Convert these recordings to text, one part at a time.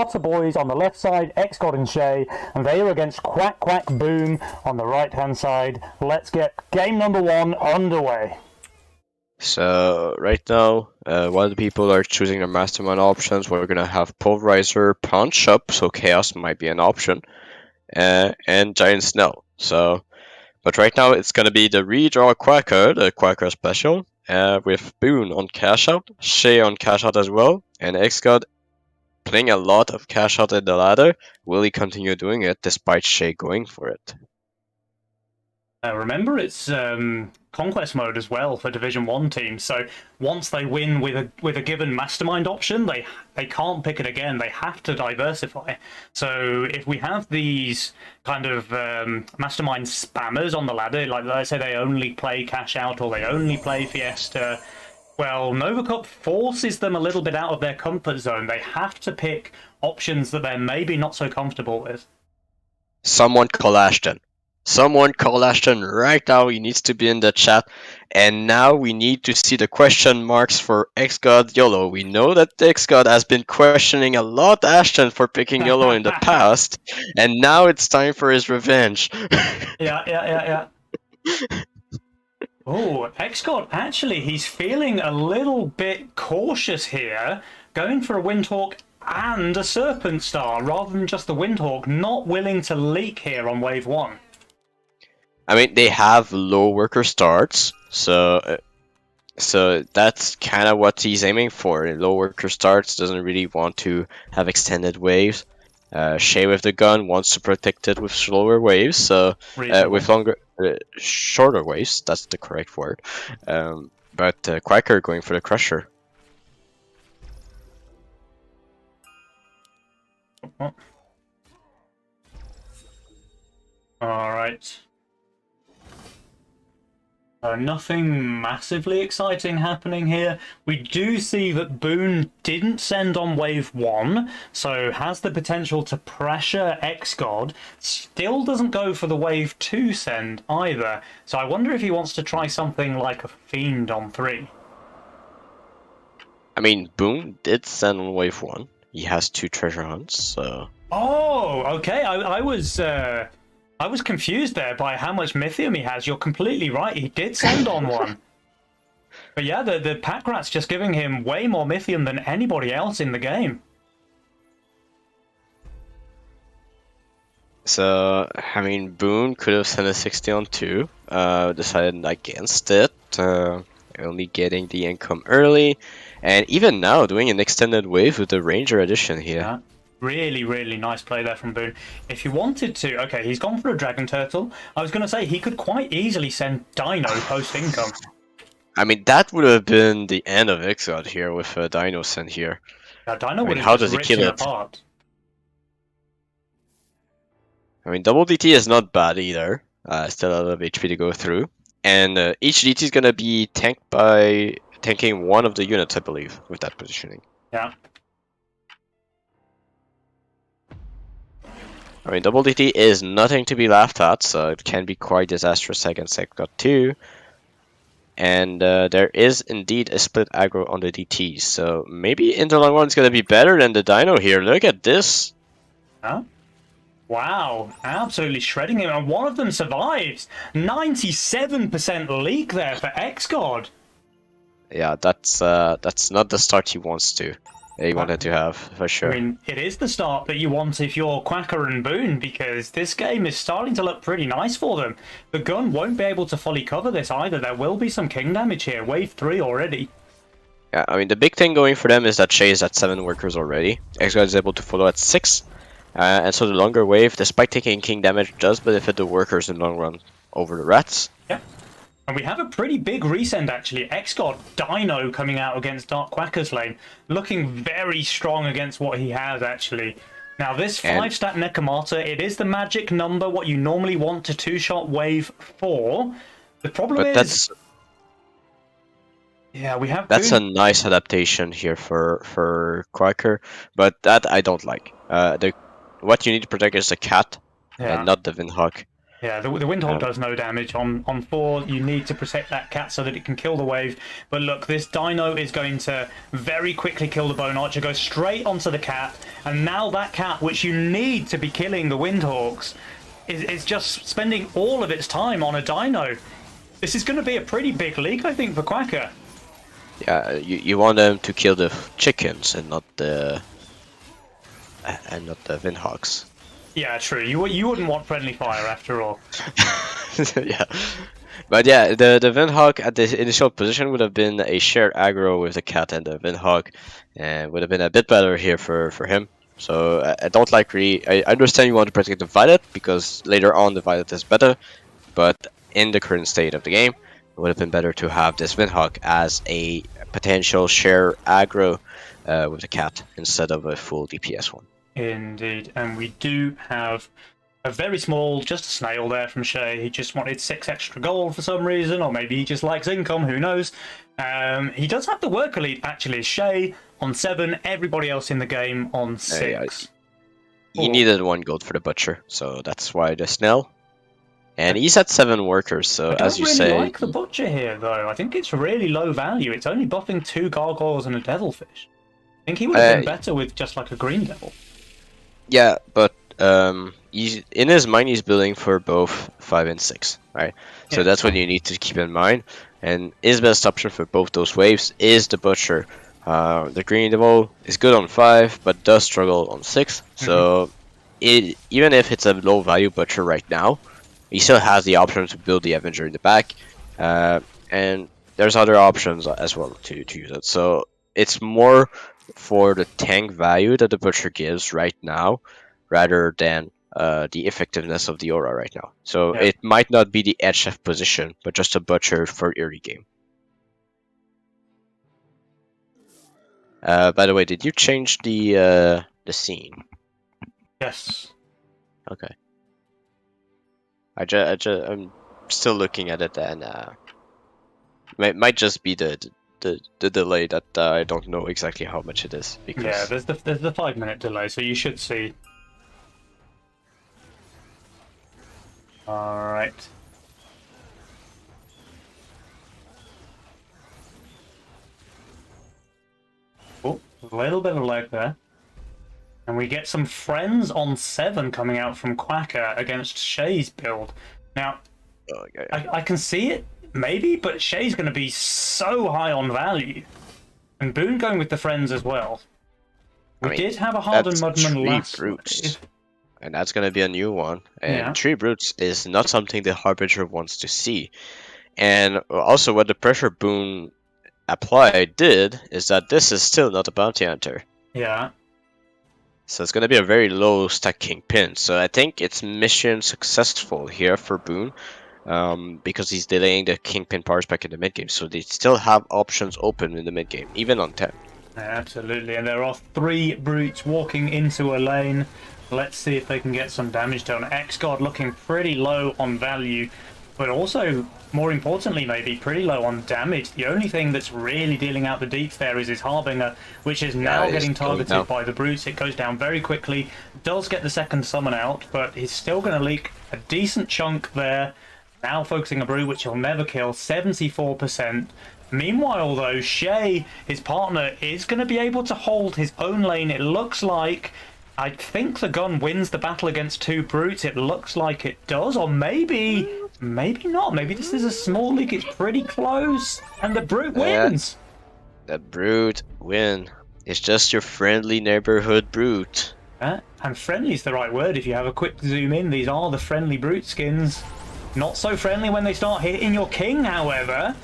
ßutterßoys on the left side, Xgod and Shea, and they are against Quack Quack Boom on the right-hand side. Let's get game number 1 underway. So right now, while the people are choosing their mastermind options, we're gonna have Pulverizer Punch up, so Chaos might be an option, and Giant Snow. But right now it's gonna be the redraw Quacker, the Quacker special, with Boone on cash out, Shea on cash out as well, and Xgod playing a lot of cash out in the ladder. Will he continue doing it despite Shea going for it? Remember, it's conquest mode as well for Division 1 teams, so once they win with a given mastermind option, they can't pick it again. They have to diversify. So if we have these kind of mastermind spammers on the ladder, like let's say they only play cash out or they only play Fiesta, well, Nova Cup forces them a little bit out of their comfort zone. They have to pick options that they're maybe not so comfortable with. Someone call Ashton. Someone call Ashton right now. He needs to be in the chat. And now we need to see the question marks for Xgod YOLO. We know that Xgod has been questioning a lot Ashton for picking YOLO in the past. And now it's time for his revenge. Yeah. Oh, Xgod, actually, he's feeling a little bit cautious here, going for a Windhawk and a Serpent Star rather than just the Windhawk, not willing to leak here on wave 1. I mean, they have low worker starts, so that's kind of what he's aiming for. Low worker starts, doesn't really want to have extended waves. Shea with the gun wants to protect it with slower waves, so with shorter waves, that's the correct word. But Quacker going for the Crusher. Alright. Nothing massively exciting happening here. We do see that Boone didn't send on wave 1, so has the potential to pressure Xgod. Still doesn't go for the wave 2 send either, so I wonder if he wants to try something like a Fiend on 3. I mean, Boone did send on wave 1. He has 2 treasure hunts, so... Oh, okay, I was confused there by how much Mythium he has. You're completely right, he did send on one. But yeah, the pack rat's just giving him way more Mythium than anybody else in the game. So, I mean, Boone could have sent a 60 on 2, decided against it, only getting the income early, and even now doing an extended wave with the Ranger edition here. Yeah. Really nice play there from Boone. If he wanted to, okay, he's gone for a Dragon Turtle. I was going to say he could quite easily send Dino post-income. I mean, that would have been the end of Xgod here with a Dino sent here. Now, Dino would have how just does he ripped kill him it? apart. I mean, double DT is not bad either. Still a lot of HP to go through. And each DT is going to be tanked by tanking one of the units, I believe, with that positioning. Yeah. I mean, double DT is nothing to be laughed at, so it can be quite disastrous against Xgod 2. And there is indeed a split aggro on the DT, so maybe in the long run it's going to be better than the Dino here. Look at this! Huh? Wow, absolutely shredding him, and one of them survives! 97% leak there for Xgod! Yeah, that's not the start he wants to. He wanted to have, for sure. I mean, it is the start that you want if you're Quacker and Boone, because this game is starting to look pretty nice for them. The gun won't be able to fully cover this either. There will be some king damage here. Wave 3 already. Yeah, I mean, the big thing going for them is that Shea is at 7 workers already. Xgod is able to follow at 6. And so the longer wave, despite taking king damage, does benefit the workers in the long run over the rats. Yep. And we have a pretty big resend, actually. Xgod Dino coming out against Dark Quacker's lane. Looking very strong against what he has, actually. Now, this 5-stat Nekomata, it is the magic number, what you normally want to 2-shot wave 4. The problem is... Yeah, we have... That's a nice adaptation here for Quacker, but that I don't like. What you need to protect is the cat, and not the Windhawk. Yeah, the Windhawk does no damage. On 4, you need to protect that cat so that it can kill the wave. But look, this Dino is going to very quickly kill the Bone Archer, go straight onto the cat, and now that cat, which you need to be killing the Windhawks, is just spending all of its time on a Dino. This is going to be a pretty big leak, I think, for Quacker. Yeah, you want them to kill the chickens and not the Windhawks. Yeah, true. You wouldn't want friendly fire after all. Yeah, but yeah, the Windhawk at the initial position would have been a shared aggro with the cat and the Windhawk, and would have been a bit better here for him. So I don't like really. I understand you want to protect the Violet because later on the Violet is better, but in the current state of the game, it would have been better to have this Windhawk as a potential share aggro with the cat instead of a full DPS one. Indeed, and we do have a very small, just a snail there from Shea. He just wanted 6 extra gold for some reason, or maybe he just likes income, who knows. He does have the worker lead, actually. Shea on 7, everybody else in the game on 6. He needed 1 gold for the butcher, so that's why the snail. And he's at 7 workers, so as you say... I don't really like the butcher here, though. I think it's really low value. It's only buffing 2 gargoyles and a devilfish. I think he would have been better with just like a green devil. Yeah, but he's, in his mind he's building for both 5 and 6, right? So that's what you need to keep in mind. And his best option for both those waves is the butcher. The green devil is good on 5, but does struggle on 6. So even if it's a low value butcher right now, he still has the option to build the Avenger in the back. And there's other options as well to use it. So it's more for the tank value that the butcher gives right now, rather than the effectiveness of the aura right now. So it might not be the HF position, but just a butcher for early game. By the way, did you change the scene? Yes. Okay. I'm still looking at it, and might just be the delay that I don't know exactly how much it is. Because... Yeah, there's the 5-minute delay, so you should see. All right. Oh, a little bit of lag there. And we get some friends on 7 coming out from Quacker against Shea's build. Now, I can see it, maybe, but Shea's going to be so high on value. And Boone going with the friends as well. We did have a Hardened Mudman last wave. And that's going to be a new one. And 3 brutes is not something the Harbinger wants to see. And also what the pressure Boone applied did is that this is still not a bounty hunter. Yeah. So it's going to be a very low stack Kingpin. So I think it's mission successful here for Boone. Because he's delaying the Kingpin power spec in the mid game. So they still have options open in the mid game, even on 10. Absolutely. And there are 3 brutes walking into a lane. Let's see if they can get some damage done. Xgod looking pretty low on value, but also, more importantly, maybe pretty low on damage. The only thing that's really dealing out the deeps there is his Harbinger, which is now getting targeted by the brutes. It goes down very quickly, does get the second summon out, but he's still going to leak a decent chunk there. Now focusing a brute, which he'll never kill, 74%. Meanwhile, though, Shea, his partner, is going to be able to hold his own lane. It looks like... I think the gun wins the battle against 2 brutes. It looks like it does, or maybe not. Maybe this is a small leak. It's pretty close, and the brute wins. The brute win. It's just your friendly neighborhood brute. And friendly is the right word. If you have a quick zoom in, these are the friendly brute skins. Not so friendly when they start hitting your king, however.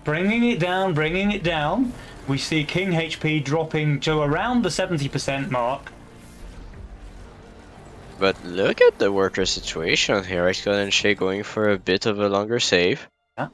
Bringing it down. We see king HP dropping to around the 70% mark. But look at the worker situation here. Xgod and Shea going for a bit of a longer save. Yeah.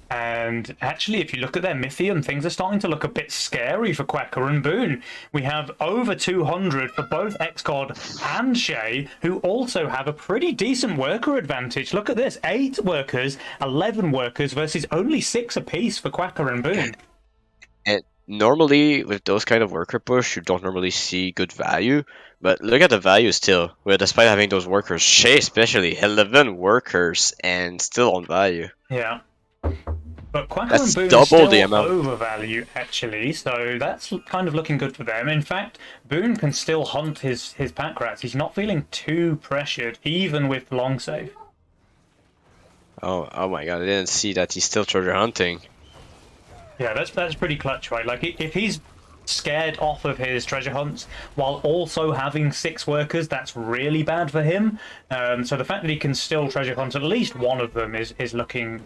And actually, if you look at their Mythium, things are starting to look a bit scary for Quacker and Boone. We have over 200 for both Xgod and Shea, who also have a pretty decent worker advantage. Look at this, 8 workers, 11 workers versus only 6 apiece for Quacker and Boone. normally with those kind of worker push, you don't normally see good value. But look at the value still. Where despite having those workers, Shea especially 11 workers and still on value. Yeah. But Quacker and That's Boone double the still amount. overvalue, actually, so that's kind of looking good for them. In fact, Boone can still hunt his pack rats. He's not feeling too pressured, even with long save. Oh my god! I didn't see that he's still treasure hunting. Yeah, that's pretty clutch, right? Like, if he's scared off of his treasure hunts while also having 6 workers, that's really bad for him. So the fact that he can still treasure hunt at least one of them is looking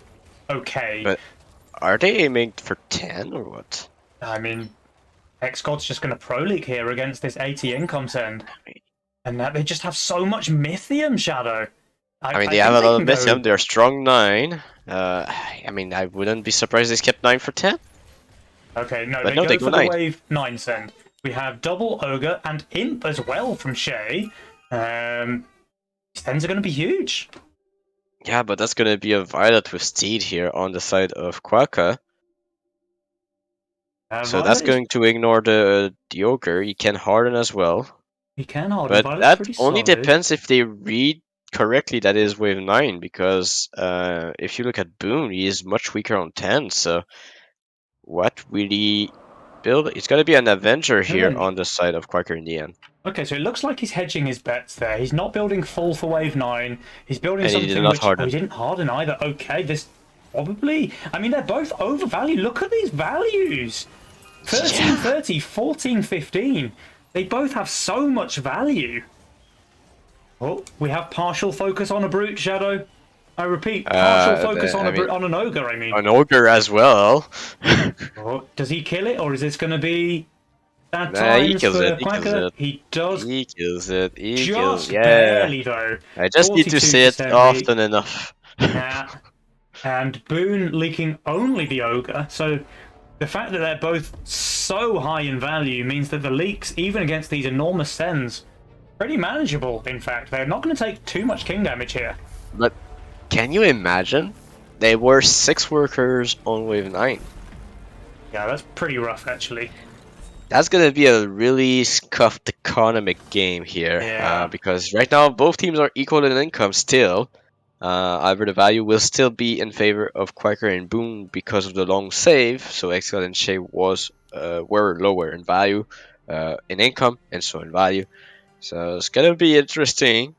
okay. But are they aiming for 10 or what? I mean, Xgod's just going to pro league here against this 80 income send. And that they just have so much Mythium, Shadow. I mean, they have a lot of Mythium. They're strong 9. I mean, I wouldn't be surprised they skipped 9 for 10. Okay, no, But they no, go they for go the 9. wave 9 send. We have double Ogre and Imp as well from Shea. Sends are going to be huge. Yeah, but that's gonna be a Violet with Steed here on the side of Quacker. So that's going to ignore the Ogre. He can harden as well. He can harden. But Violet's that pretty only solid. depends if they read correctly that is wave 9, because if you look at Boone, he is much weaker on 10, so what will he build? It's gonna be an Avenger here on the side of Quacker in the end. Okay, so it looks like he's hedging his bets there. He's not building full for wave 9. He's building And he something did not which... harden. Oh, he didn't harden either. Okay, this probably... I mean, they're both overvalued. Look at these values. 1330, 1415. They both have so much value. Oh, we have partial focus on a brute, Shadow. I repeat, partial focus on on an ogre, I mean. An ogre as well. Oh, does he kill it, or is this going to be bad Nah, he times kills for it. He Quacker? kills it. He does. He kills it. He Just kills. Yeah. barely, though. I just need to say it 42% often enough. Yeah. And Boone leaking only the ogre, so the fact that they're both so high in value means that the leaks, even against these enormous sends, pretty manageable, in fact. They're not going to take too much king damage here. But can you imagine? They were 6 workers on wave 9. Yeah, that's pretty rough, actually. That's gonna be a really scuffed economic game here, Yeah. because right now both teams are equal in income still. However, the value will still be in favor of Quacker and Boone because of the long save. So Xgod and Shea were lower in value, in income, and so in value. So it's gonna be interesting.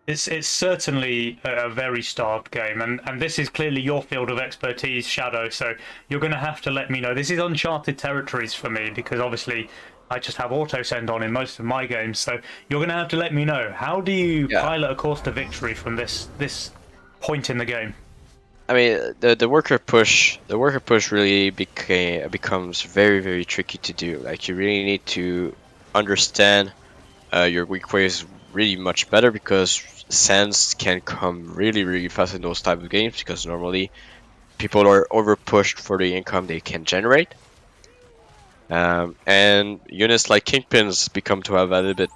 It's certainly a very starved game, and this is clearly your field of expertise, Shadow, so you're going to have to let me know. This is uncharted territories for me, because obviously I just have auto-send on in most of my games, so you're going to have to let me know. How do you pilot a course to victory from this point in the game? I mean, the worker push really becomes very, very tricky to do. Like, you really need to understand your weak ways really much better, because sends can come really, really fast in those type of games, because normally people are over pushed for the income they can generate. And units like Kingpins become to have a little bit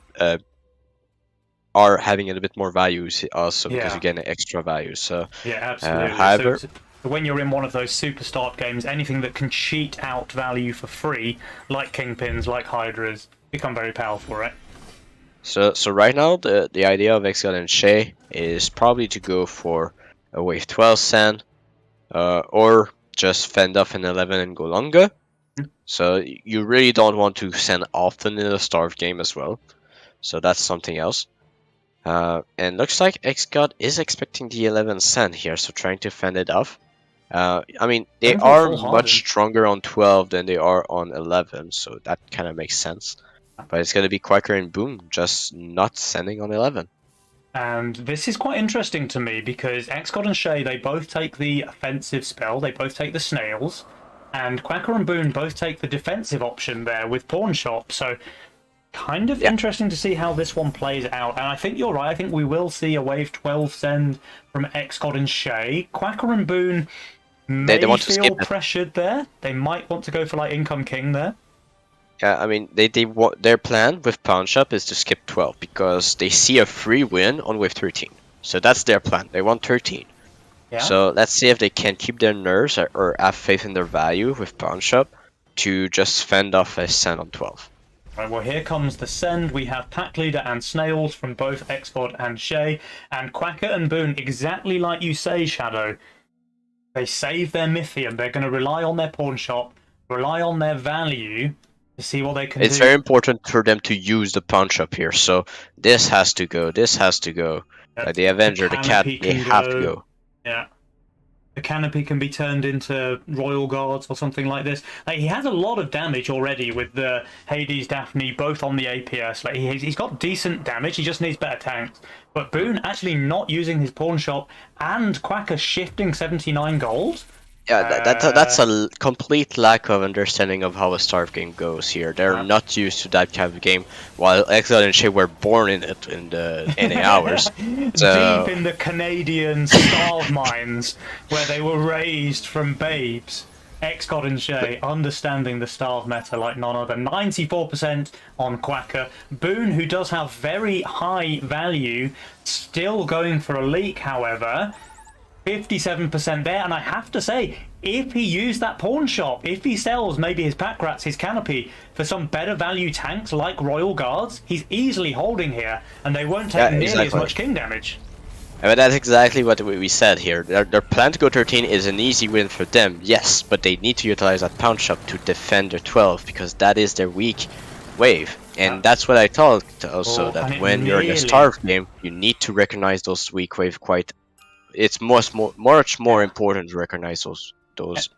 are having a little bit more values also, because you get an extra value. So yeah, absolutely. However, so when you're in one of those super start games, anything that can cheat out value for free, like Kingpins, like Hydras, become very powerful, right? So right now the idea of Xgod and Shea is probably to go for a wave 12 send, or just fend off an 11 and go longer. So you really don't want to send often in a starve game as well. So that's something else. And looks like Xgod is expecting the 11 send here, so trying to fend it off. I mean, they are much stronger on 12 than they are on 11, so that kind of makes sense. But it's going to be Quacker and Boom just not sending on 11. And this is quite interesting to me, because Xgod and Shea, they both take the offensive spell, they both take the snails, and Quacker and Boone both take the defensive option there with Pawn Shop. So kind of interesting to see how this one plays out. And I think you're right, I think we will see a wave 12 send from Xgod and Shea. Quacker and Boone may feel pressured there. They might want to go for like Income King there. Yeah, I mean, their plan with Pawn Shop is to skip 12, because they see a free win on wave 13. So that's their plan. They want 13. Yeah. So let's see if they can keep their nerves or have faith in their value with Pawn Shop to just fend off a send on 12. Right, well, here comes the send. We have Pack Leader and Snails from both Xgod and Shea, and Quacker and Boone, exactly like you say, Shadow. They save their Mythium. They're going to rely on their pawn shop, rely on their value to see what they can do. It's very important for them to use the punch up here, so this has to go, this has to go. The Avenger, the Cat, they have to go. Yeah. The Canopy can be turned into Royal Guards or something like this. Like, he has a lot of damage already with the Hades, Daphne, both on the APS. Like, he's got decent damage, he just needs better tanks. But Boone actually not using his pawn shop and Quacker shifting 79 gold. Yeah, that's a complete lack of understanding of how a Starve game goes here. They're not used to that type of game, while Xgod and Shea were born in it in the NA hours. So... Deep in the Canadian starve mines, where they were raised from babes. Xgod and Shea, understanding the starve meta like none other. 94% on Quacker. Boone, who does have very high value, still going for a leak, however. 57% there, and I have to say, if he used that pawn shop, if he sells maybe his pack rats, his canopy, for some better value tanks like Royal Guards, he's easily holding here, and they won't take nearly as much king damage. But that's exactly what we said here. Their plan to go 13 is an easy win for them, yes, but they need to utilize that pawn shop to defend their 12, because that is their weak wave. And that's what I thought also, that when you're in a starve game, you need to recognize those weak wave quite... It's much more important to recognize those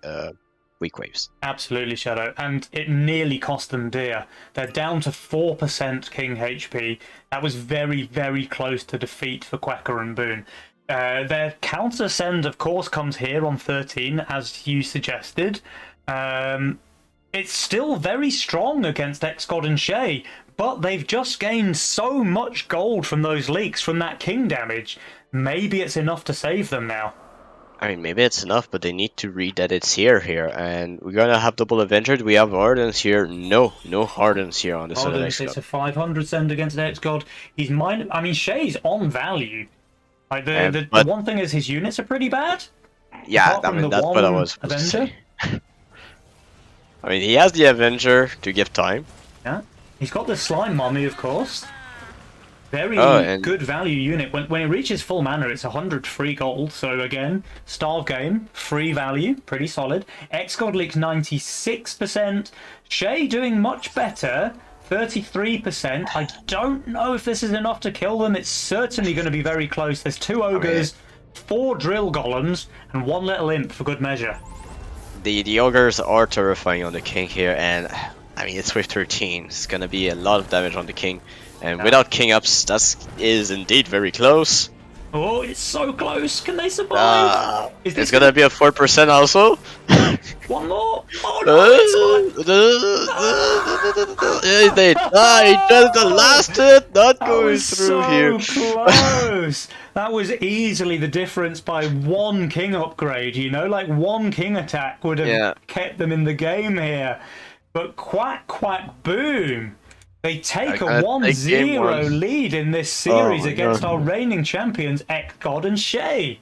weak waves. Absolutely, Shadow, and it nearly cost them dear. They're down to 4% king HP. That was very, very close to defeat for Quacker and Boone. Their counter send, of course, comes here on 13, as you suggested. It's still very strong against Xgod and Shea, but they've just gained so much gold from those leaks, from that king damage. Maybe it's enough to save them now. I mean, maybe it's enough, but they need to read that it's here, and we're gonna have double Avenger. Do we have Hardens here? No Hardens here on this other Xgod. It's a 500 send against Xgod. He's I mean, Shea's on value. Like the one thing is his units are pretty bad. Yeah, I mean that's what I was supposed to say. I mean, he has the Avenger to give time. Yeah, he's got the Slime Mummy, of course. Very good value unit. When it reaches full mana, it's 100 free gold. So again, starve game, free value, pretty solid. Xgod leaks 96%. Shea doing much better, 33%. I don't know if this is enough to kill them. It's certainly going to be very close. There's 2 ogres, 4 drill golems, and 1 little imp for good measure. The ogres are terrifying on the king here, and I mean, it's with 13. It's going to be a lot of damage on the king. And without king ups, that is indeed very close. Oh, it's so close. Can they survive? It's gonna be a 4% also. One more. Oh no! They died. Just the last hit, not going through here. Close. That was easily the difference by 1 king upgrade. You know, like 1 king attack would have kept them in the game here. But Quack Quack Boom. They take a 1-0 lead in this series against our reigning champions, Xgod and Shea.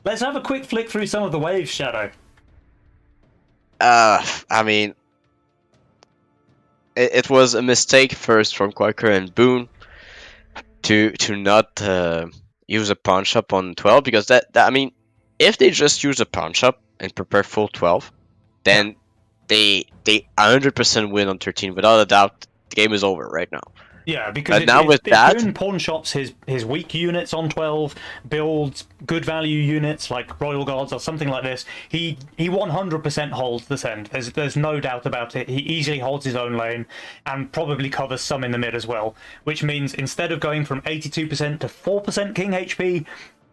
Let's have a quick flick through some of the waves, Shadow. I mean, it was a mistake first from Quacker and Boone to not use a pawn shop on 12, because that I mean, if they just use a pawn shop and prepare full 12, then they 100% win on 13 without a doubt. The game is over right now. Yeah, because now with that, Boone pawn shops his weak units on 12, builds good value units like Royal Guards or something like this. He 100% holds the send. There's no doubt about it. He easily holds his own lane and probably covers some in the mid as well. Which means instead of going from 82% to 4% king HP,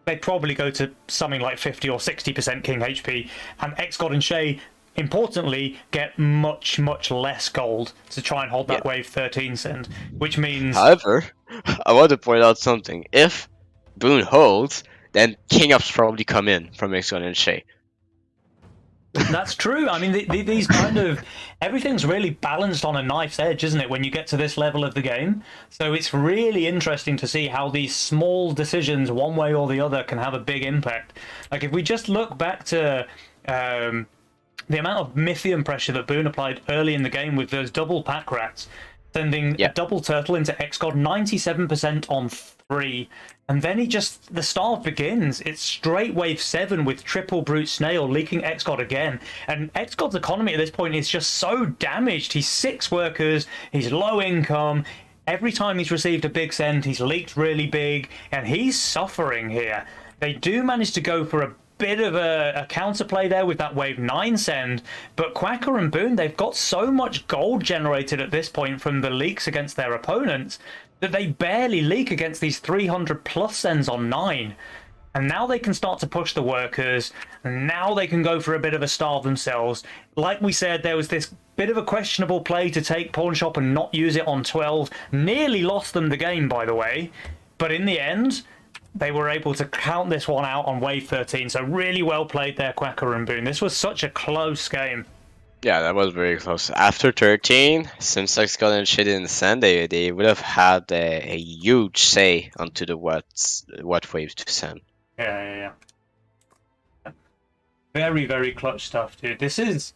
they'd probably go to something like 50 or 60% king HP. And Xgod and Shea, importantly, get much less gold to try and hold that wave 13 send, which means... However, I want to point out something. If Boone holds, then king ups probably come in from Xgod and Shea. That's true. I mean, these kind of... Everything's really balanced on a knife's edge, isn't it, when you get to this level of the game? So it's really interesting to see how these small decisions, one way or the other, can have a big impact. Like, if we just look back to... the amount of Mythium pressure that Boone applied early in the game with those double pack rats, sending a double turtle into Xgod, 97% on 3. And then the starve begins. It's straight wave 7 with triple brute snail leaking Xgod again. And Xgod's economy at this point is just so damaged. He's 6 workers, he's low income. Every time he's received a big send, he's leaked really big, and he's suffering here. They do manage to go for a bit of a counterplay there with that wave 9 send, but Quacker and Boone, they've got so much gold generated at this point from the leaks against their opponents that they barely leak against these 300 plus sends on 9. And now they can start to push the workers, and now they can go for a bit of a starve themselves. Like we said, there was this bit of a questionable play to take Pawn Shop and not use it on 12. Nearly lost them the game, by the way. But in the end, they were able to count this one out on wave 13. So really well played there, Quacker and Boone. This was such a close game. Yeah, that was very close. After 13, since Xgod and Shea didn't send, they would have had a huge say onto the what waves to send. Yeah. Very, very clutch stuff, dude. This is...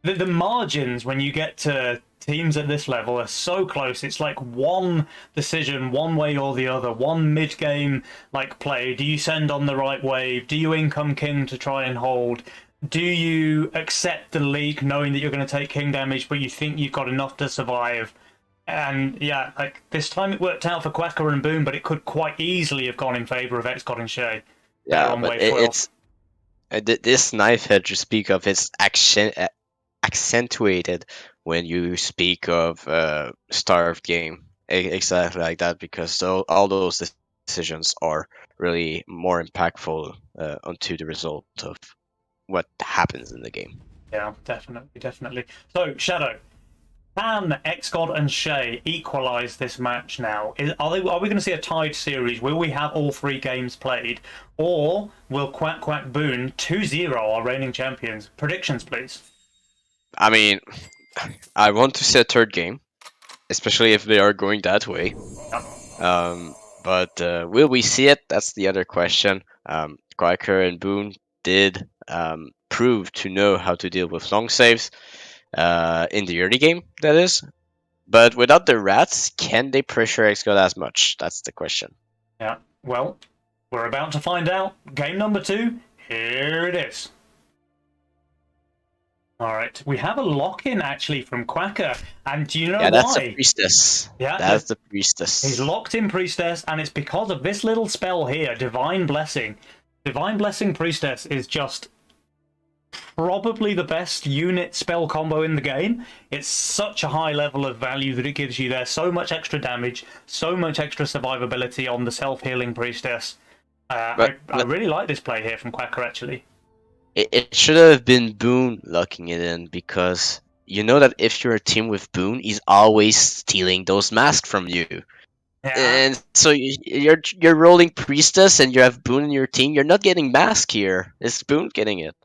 The margins when you get to teams at this level are so close. It's like one decision, one way or the other. One mid-game like play. Do you send on the right wave? Do you income king to try and hold? Do you accept the leak knowing that you're going to take king damage, but you think you've got enough to survive? And yeah, like this time it worked out for Quacker and Boone, but it could quite easily have gone in favor of Xgod and Shea. Yeah, but it's this knife edge you speak of is accentuated when you speak of starved game, exactly like that, because all those decisions are really more impactful onto the result of what happens in the game. Yeah, definitely. So, Shadow, can Xgod and Shea equalize this match now? Are we going to see a tied series? Will we have all 3 games played? Or will Quack Quack Boone 2-0 our reigning champions? Predictions, please. I mean, I want to see a third game, especially if they are going that way. But will we see it? That's the other question. Quacker and Boone did prove to know how to deal with long saves in the early game, that is. But without the rats, can they pressure Xgod as much? That's the question. Yeah, well, we're about to find out. Game number 2, here it is. All right, we have a lock-in actually from Quacker, and do you know why? Yeah, that's the priestess. Yeah, that's the priestess. He's locked in priestess, and it's because of this little spell here, Divine Blessing. Divine Blessing Priestess is just probably the best unit spell combo in the game. It's such a high level of value that it gives you there. So much extra damage, so much extra survivability on the self-healing priestess. I really like this play here from Quacker, actually. It should have been Boone locking it in, because you know that if you're a team with Boone, he's always stealing those masks from you. Yeah. And so you're rolling priestess and you have Boone in your team. You're not getting mask here. It's Boone getting it.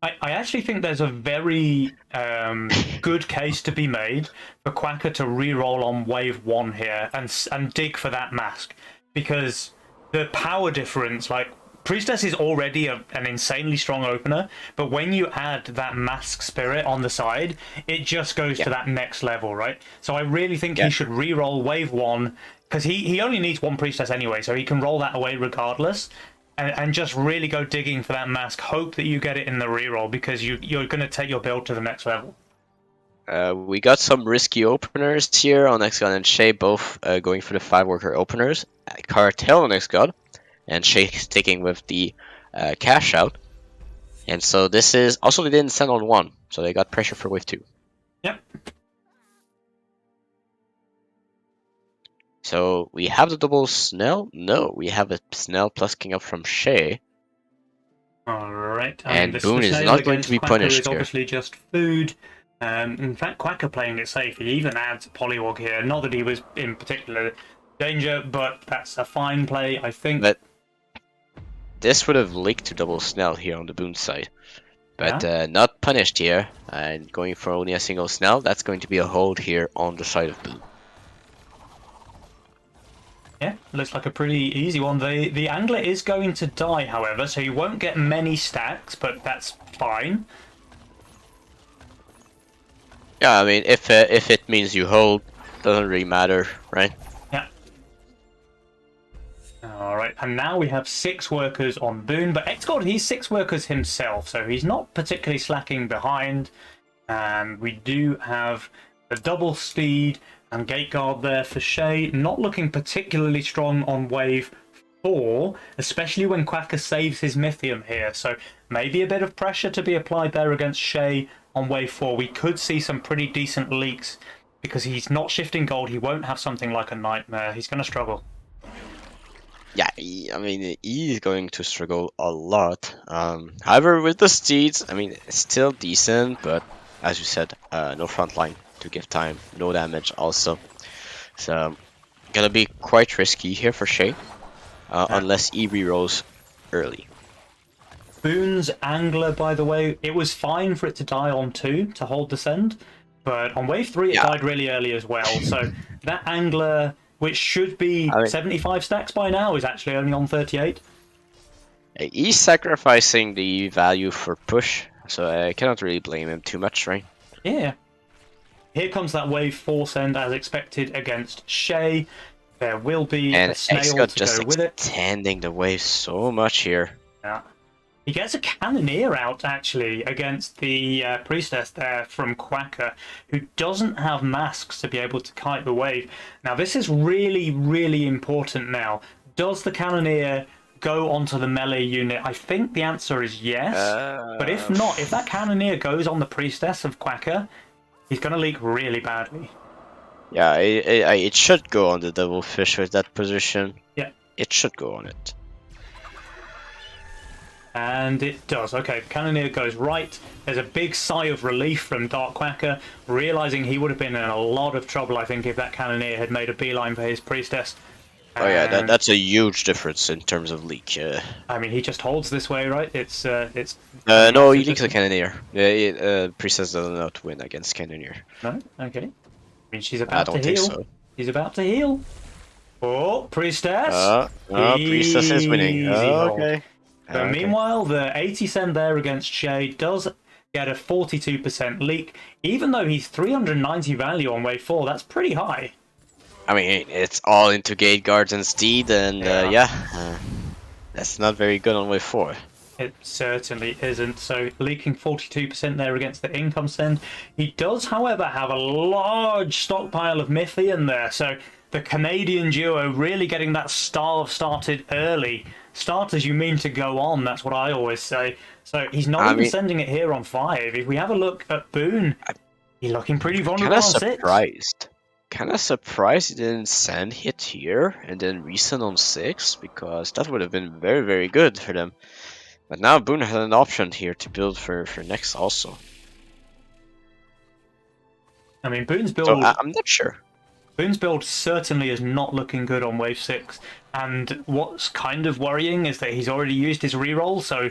I actually think there's a very good case to be made for Quacker to re-roll on wave 1 here and dig for that mask, because the power difference, like Priestess is already an insanely strong opener, but when you add that mask spirit on the side, it just goes to that next level, right? So I really think he should re-roll wave 1, because he only needs 1 priestess anyway, so he can roll that away regardless, and just really go digging for that mask. Hope that you get it in the reroll, because you're going to take your build to the next level. We got some risky openers here on Xgod and Shea, both going for the 5-worker openers. Cartel on Xgod, and Shea sticking with the cash out. And so this is... Also, they didn't send on 1, so they got pressure for wave 2. Yep. So we have the double Snell? No, we have a Snell plus King Up from Shea. Alright. And Boone is not going to be punished is obviously just food. In fact, Quacker playing it safe. He even adds Polywog here. Not that he was in particular danger, but that's a fine play, I think. But this would have leaked to double Snell here on the Boone side. But not punished here. And going for only a single Snell, that's going to be a hold here on the side of Boone. Yeah, looks like a pretty easy one. The angler is going to die, however, so you won't get many stacks, but that's fine. Yeah, I mean, if it means you hold, doesn't really matter, right? Yeah. Alright, and now we have 6 workers on Boone, but Xgod, he's 6 workers himself, so he's not particularly slacking behind. And we do have the double speed and gate guard there for Shea, not looking particularly strong on wave 4, especially when Quacker saves his Mythium here. So maybe a bit of pressure to be applied there against Shea on wave 4. We could see some pretty decent leaks because he's not shifting gold. He won't have something like a Nightmare. He's going to struggle. Yeah, I mean, he's going to struggle a lot. However, with the steeds, I mean, it's still decent, but as you said, no front line to give time, no damage also. So, gonna be quite risky here for Shea, unless he rerolls early. Boone's Angler, by the way, it was fine for it to die on 2 to hold the send, but on wave 3 it died really early as well. So that Angler, which should be 75 stacks by now, is actually only on 38. He's sacrificing the value for push, so I cannot really blame him too much, right? Yeah. Here comes that wave 4 send as expected against Shea. There will be a snail to go with it. Extending the wave so much here. Yeah. He gets a Cannoneer out, actually, against the Priestess there from Quacker, who doesn't have masks to be able to kite the wave. Now, this is really, really important now. Does the Cannoneer go onto the melee unit? I think the answer is yes. But if not, if that Cannoneer goes on the Priestess of Quacker, he's going to leak really badly. Yeah, it should go on the Devilfish with that position. Yeah. It should go on it. And it does. Okay, Cannoneer goes right. There's a big sigh of relief from Dark Quacker, realizing he would have been in a lot of trouble, I think, if that Cannoneer had made a beeline for his Priestess. Oh yeah, that's a huge difference in terms of leak. I mean, he just holds this way, right? It's no, he leaks a Cannoneer. Priestess doesn't know how to win against Cannoneer. No? Okay. I mean, she's about to heal. Think so. She's about to heal. Oh, Priestess! Priestess is winning. Okay. So meanwhile, the 80 cent there against Shea does get a 42% leak. Even though he's 390 value on wave 4, that's pretty high. I mean, it's all into gate guards and steed, and that's not very good on wave 4. It certainly isn't. So leaking 42% there against the income send. He does, however, have a large stockpile of Mythian there. So the Canadian duo really getting that starve started early. Start as you mean to go on, that's what I always say. So he's not even sending it here on 5. If we have a look at Boone, he's looking pretty vulnerable on 6. Kind of surprised he didn't send hit here and then resend on 6, because that would have been very, very good for them. But now Boone has an option here to build for next also. I mean, Boone's build... So I'm not sure. Boone's build certainly is not looking good on wave 6, and what's kind of worrying is that he's already used his reroll, so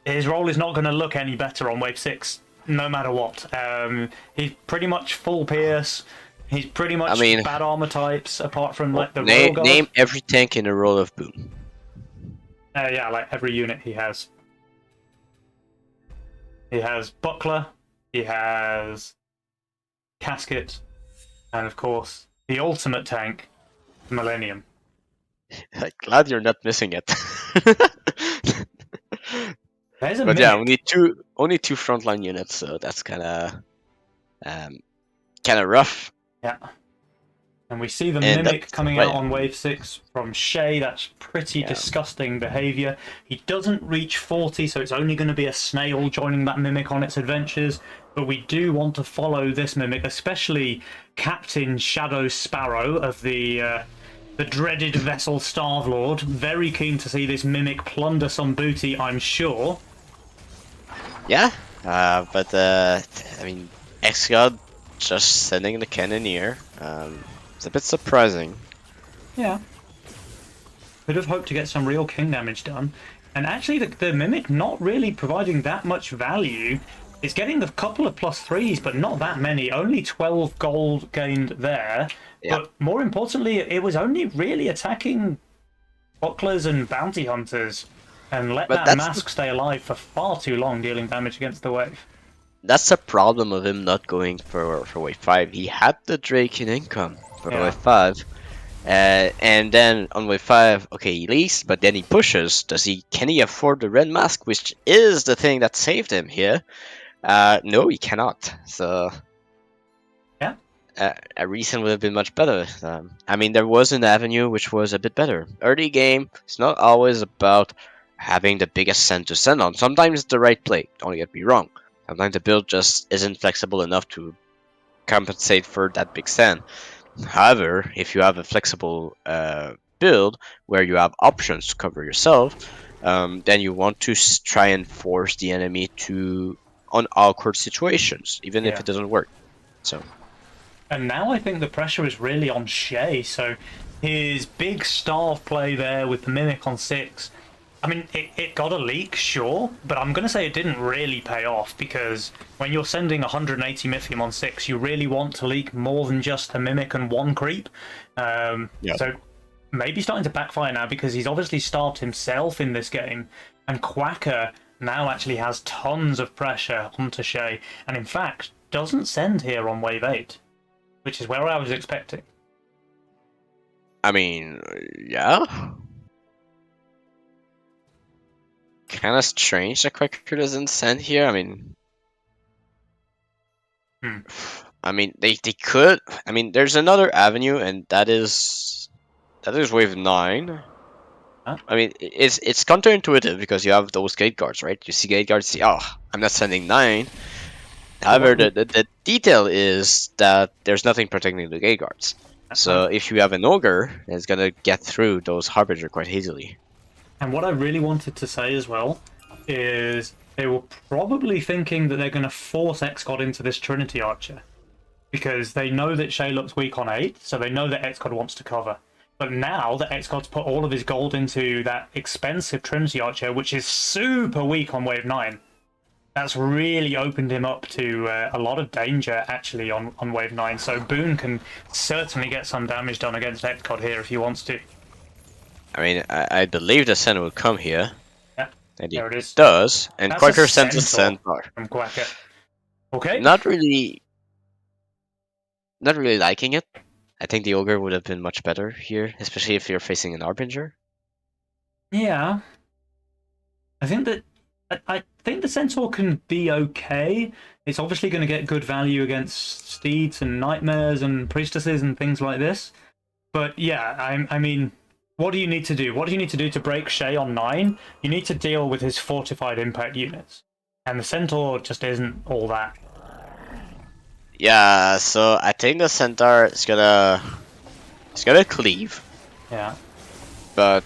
his roll is not going to look any better on wave 6, no matter what. He's pretty much full pierce, he's pretty much bad armor types, apart from like the Royal Guard. Name every tank in the role of Boone. Yeah, like every unit he has. He has Buckler, he has Casket, and of course the ultimate tank, Millennium. I'm glad you're not missing it. There's a but yeah, only two frontline units, so that's kind of rough. Yeah. And we see the Mimic coming out on wave 6 from Shea. That's pretty disgusting behavior. He doesn't reach 40, so it's only going to be a snail joining that Mimic on its adventures. But we do want to follow this Mimic, especially Captain Shadow Sparrow of the dreaded vessel Starvelord. Very keen to see this Mimic plunder some booty, I'm sure. Yeah, but I mean, Xgod just sending the Cannoneer. It's a bit surprising. Yeah. Could have hoped to get some real king damage done. And actually, the Mimic not really providing that much value. It's getting a couple of +3s, but not that many. Only 12 gold gained there. Yeah. But more importantly, it was only really attacking bucklers and bounty hunters. And let that mask stay alive for far too long, dealing damage against the wave. that's the problem of him not going for wave 5. He had the Drake in income for Yeah. wave 5. And then on wave 5, okay, he leaves, but then he pushes. Can he afford the red mask, which is the thing that saved him here? No, he cannot. So Yeah. a reason would have been much better. I mean, there was an avenue which was a bit better. Early game, it's not always about having the biggest send to send on. Sometimes it's the right play. Don't get me wrong. Sometimes the build just isn't flexible enough to compensate for that big send. However, if you have a flexible build where you have options to cover yourself, then you want to try and force the enemy to on awkward situations, even if Yeah. it doesn't work. So. And now I think the pressure is really on Shea. So his big starve play there with the Mimic on 6. I mean, it got a leak, sure, but I'm going to say it didn't really pay off because when you're sending 180 Mythium on 6, you really want to leak more than just a Mimic and 1 creep. So maybe starting to backfire now because he's obviously starved himself in this game. And Quacker now actually has tons of pressure onto Shea. And in fact, doesn't send here on wave 8. Which is where I was expecting. I mean, yeah. Kind of strange that Quacker doesn't send here. I mean, they could. I mean, there's another avenue, and that is wave 9. Huh? I mean, it's counterintuitive because you have those gate guards, right? You see gate guards, oh, I'm not sending 9. However, the detail is that there's nothing protecting the gate guards. So if you have an ogre, it's gonna get through those harbinger quite easily. And what I really wanted to say as well is they were probably thinking that they're going to force Xgod into this Trinity Archer. Because they know that Shea looks weak on 8, so they know that Xgod wants to cover. But now that Xgod's put all of his gold into that expensive Trinity Archer, which is super weak on wave 9, that's really opened him up to a lot of danger, actually, on wave 9. So Boone can certainly get some damage done against Xgod here if he wants to. I mean, I believe the Sen will come here. Yeah, and there it is. Does, and That's Quacker a sends a centaur centaur. from Quacker. Okay. Not really liking it. I think the ogre would have been much better here, especially if you're facing an harbinger. Yeah. I think the centaur can be okay. It's obviously going to get good value against steeds and nightmares and priestesses and things like this. But yeah, I mean, what do you need to do? What do you need to do to break Shea on 9? You need to deal with his fortified impact units. And the centaur just isn't all that. Yeah, so I think the centaur is gonna cleave. Yeah. But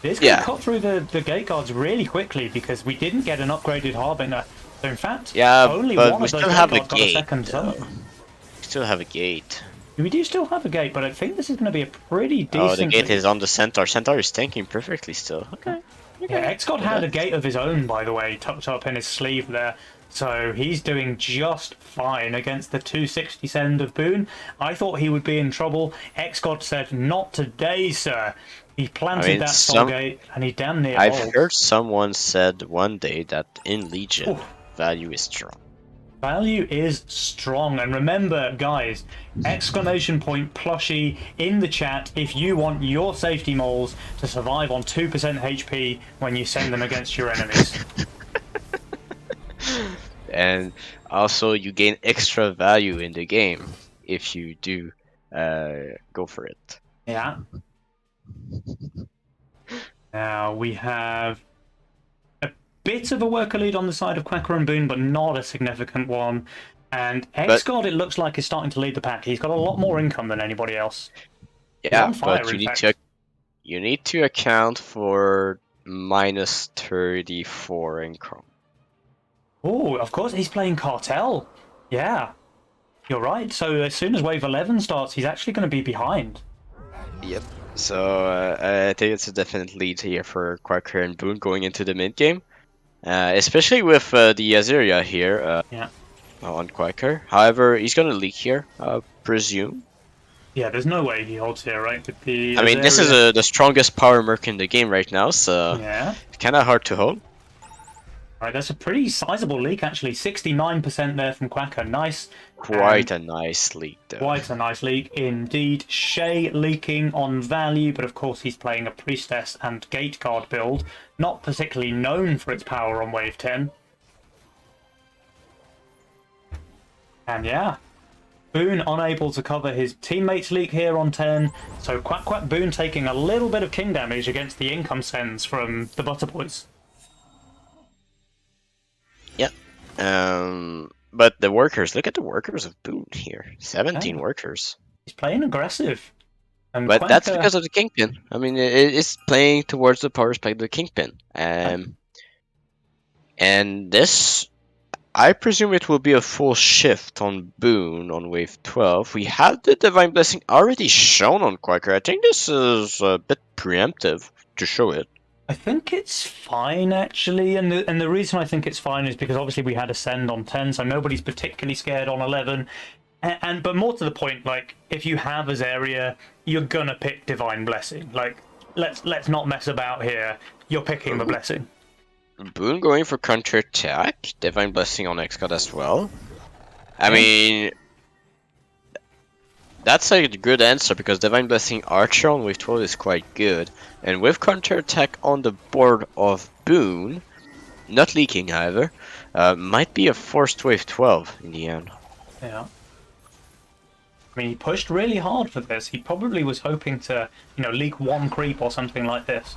it's going to cut through the gate guards really quickly because we didn't get an upgraded harbinger. So in fact, only but one we of those still gate have a guards got a gate. second summon. We still have a gate. We do still have a gate, but I think this is going to be a pretty decent... Oh, the gate is on the centaur. Centaur is tanking perfectly still. Okay. Yeah, Xgod had a gate of his own, by the way, tucked up in his sleeve there. So he's doing just fine against the 260 send of Boone. I thought he would be in trouble. Xgod said, not today, sir. He planted that Stargate, and he damn near I've heard someone said one day that in Legion, value is strong. Value is strong. And remember, guys, !plushie in the chat if you want your safety moles to survive on 2% HP when you send them against your enemies. And also, you gain extra value in the game if you do go for it. Yeah. Now we have a bit of a worker lead on the side of Quacker and Boone, but not a significant one. And Xgod, it looks like, is starting to lead the pack. He's got a lot more income than anybody else. Yeah, but you need to account for minus 34 income. Oh, of course, he's playing Cartel. Yeah, you're right. So as soon as Wave 11 starts, he's actually going to be behind. Yep. So I think it's a definite lead here for Quacker and Boone going into the mid game, especially with the Azeria here on Quacker. However, he's going to leak here, presume. Yeah, there's no way he holds here, right? With the I mean, this is the strongest power merc in the game right now, so yeah, kind of hard to hold. Right, that's a pretty sizable leak actually. 69% there from Quacker. Nice. Quite a nice leak, though. Quite a nice leak indeed. Shea leaking on value, but of course he's playing a Priestess and Gate Guard build, not particularly known for its power on wave 10. And yeah, Boone unable to cover his teammates' leak here on 10, so Quack Quack Boone taking a little bit of king damage against the income sends from the Butter Boys. Yeah. But the workers, look at the workers of Boone here. 17 Yeah. workers. He's playing aggressive. And But Quacker... that's because of the Kingpin. I mean, it's playing towards the power spec of the Kingpin. And this, I presume it will be a full shift on Boone on wave 12. We have the Divine Blessing already shown on Quacker. I think this is a bit preemptive to show it. I think it's fine actually, and the reason I think it's fine is because obviously we had Ascend on 10, so nobody's particularly scared on 11. But more to the point, like if you have Azaria, you're gonna pick Divine Blessing. Like let's not mess about here. You're picking the Blessing. Boone going for counter attack, Divine Blessing on Xgod as well. I mean, that's a good answer because Divine Blessing Archer on wave 12 is quite good. And with counter attack on the board of Boone, not leaking however, might be a forced wave 12 in the end. Yeah. I mean, he pushed really hard for this. He probably was hoping to, leak one creep or something like this.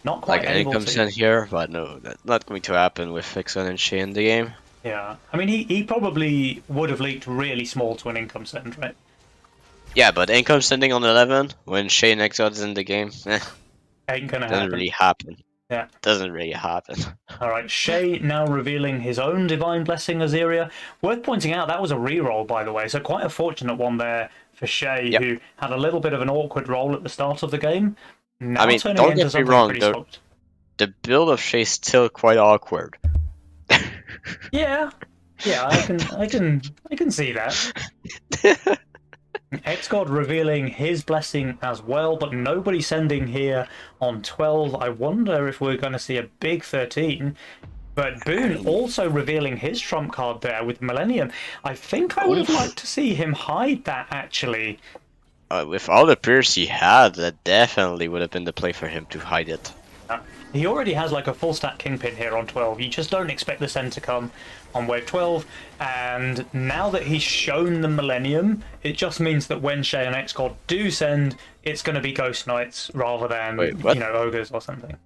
Not quite like able income to. sent here, but no, that's not going to happen with Xgod and Shea in the game. Yeah. I mean, he probably would have leaked really small to an income send, right? Yeah, but income sending on 11 when Shea and Xgod is in the game, Ain't gonna doesn't happen. really happen. Yeah. Doesn't really happen. Alright, Shea now revealing his own Divine Blessing Azaria. Worth pointing out, that was a reroll, by the way, so quite a fortunate one there for Shea, Yep. who had a little bit of an awkward role at the start of the game. Now I mean, turning don't into get me something wrong, pretty though. solid. The build of Shea is still quite awkward. Yeah, I can see that. Xgod revealing his blessing as well, but nobody sending here on 12. I wonder if we're going to see a big 13. But Boone also revealing his trump card there with Millennium. I think I would have liked to see him hide that, actually. With all the players he had, that definitely would have been the play for him to hide it. He already has like a full stack Kingpin here on 12. You just don't expect the send to come on wave 12. And now that he's shown the Millennium, it just means that when Shea and Xgod do send, it's going to be Ghost Knights rather than, Ogres or something.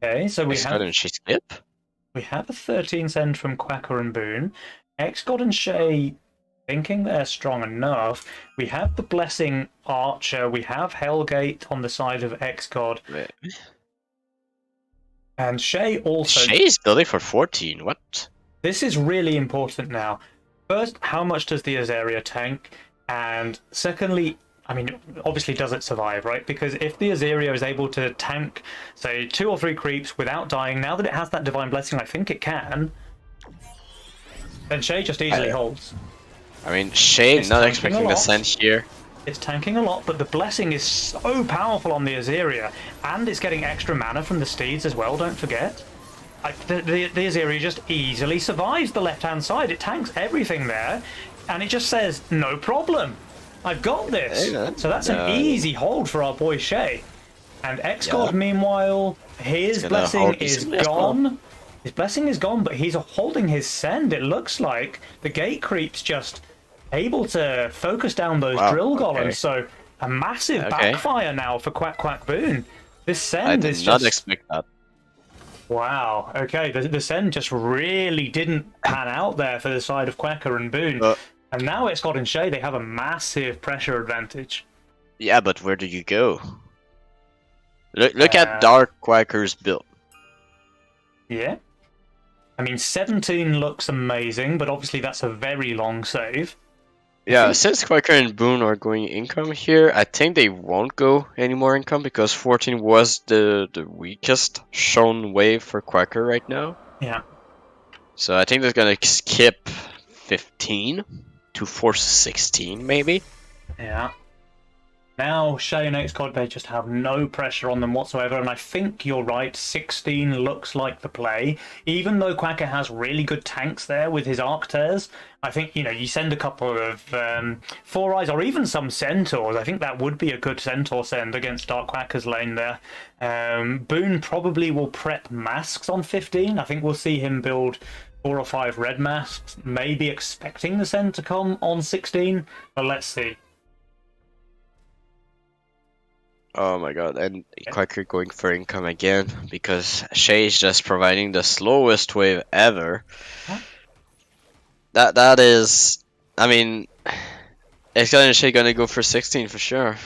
Okay, so we have a 13 send from Quacker and Boone. Xgod and Shea thinking they're strong enough. We have the Blessing Archer. We have Hellgate on the side of Xgod. And Shea also... Shea's building for 14, what? This is really important now. First, how much does the Azaria tank? And secondly, I mean, obviously does it survive, right? Because if the Azaria is able to tank, say, 2 or 3 creeps without dying, now that it has that Divine Blessing, I think it can, then Shea just easily holds. I mean, Shea not expecting the send here. It's tanking a lot, but the Blessing is so powerful on the Azaria, and it's getting extra mana from the Steeds as well, don't forget. The Azaria just easily survives the left-hand side. It tanks everything there, and it just says, no problem. I've got this. So that's an easy hold for our boy Shea. And Xgod, meanwhile, his Blessing is gone. His Blessing is gone, but he's holding his send. It looks like the gate creep's just able to focus down those drill golems. So a massive backfire now for Quack Quack Boone. This send is just... I did not expect that. Wow. Okay, the send just really didn't pan out there for the side of Quacker and Boone. And now Xgod and Shea, they have a massive pressure advantage. Yeah, but where do you go? Look at Dark Quacker's build. Yeah. I mean, 17 looks amazing, but obviously that's a very long save. Yeah, since Quacker and Boone are going income here, I think they won't go any more income because 14 was the weakest shown wave for Quacker right now. Yeah. So I think they're gonna skip 15 to force 16 maybe. Yeah. Now, Shea and Xgod, they just have no pressure on them whatsoever, and I think you're right, 16 looks like the play. Even though Quacker has really good tanks there with his Arctairs, I think, you know, you send a couple of Four Eyes or even some Centaurs. I think that would be a good Centaur send against Dark Quacker's lane there. Boone probably will prep masks on 15. I think we'll see him build 4 or 5 red masks, maybe expecting the send to come on 16, but let's see. Oh my god, and Quacker going for income again, because Shea is just providing the slowest wave ever. Huh? That is... I mean... Xgod and Shea gonna go for 16 for sure.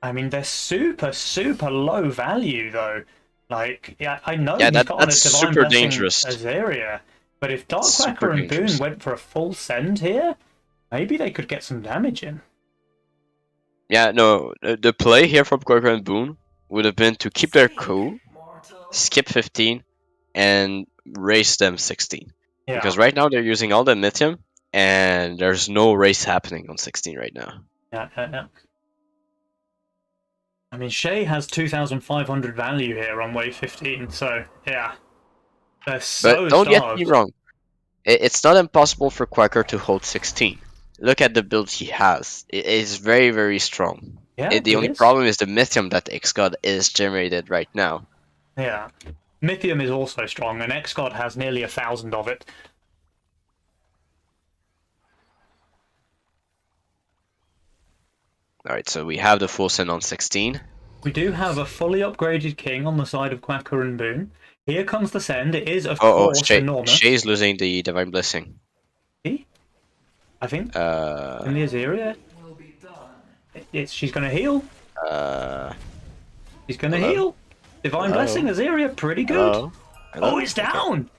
I mean, they're super, super low value, though. Like, yeah, I know Yeah, he's got on his that's Divine super Blessing dangerous. Azaria, but if Dark Super Quacker and Boone dangerous. went for a full send here, maybe they could get some damage in. Yeah, no, the play here from Quacker and Boone would have been to keep their cool, skip 15, and race them 16. Yeah. Because right now they're using all the Mythium, and there's no race happening on 16 right now. Yeah. I mean, Shea has 2,500 value here on wave 15, so yeah. They're so But don't get starved. me wrong, it's not impossible for Quacker to hold 16. Look at the build he has. It is very, very strong. Yeah, The only problem is the Mythium that Xgod is generated right now. Yeah. Mythium is also strong, and Xgod has nearly 1,000 of it. Alright, so we have the full send on 16. We do have a fully upgraded king on the side of Quacker and Boone. Here comes the send. It is, of course, enormous. Shay's losing the Divine Blessing. I think. In the Azaria. She's going to heal. She's going to heal. Divine Blessing, Azaria, pretty good. Hello? Oh, it's down!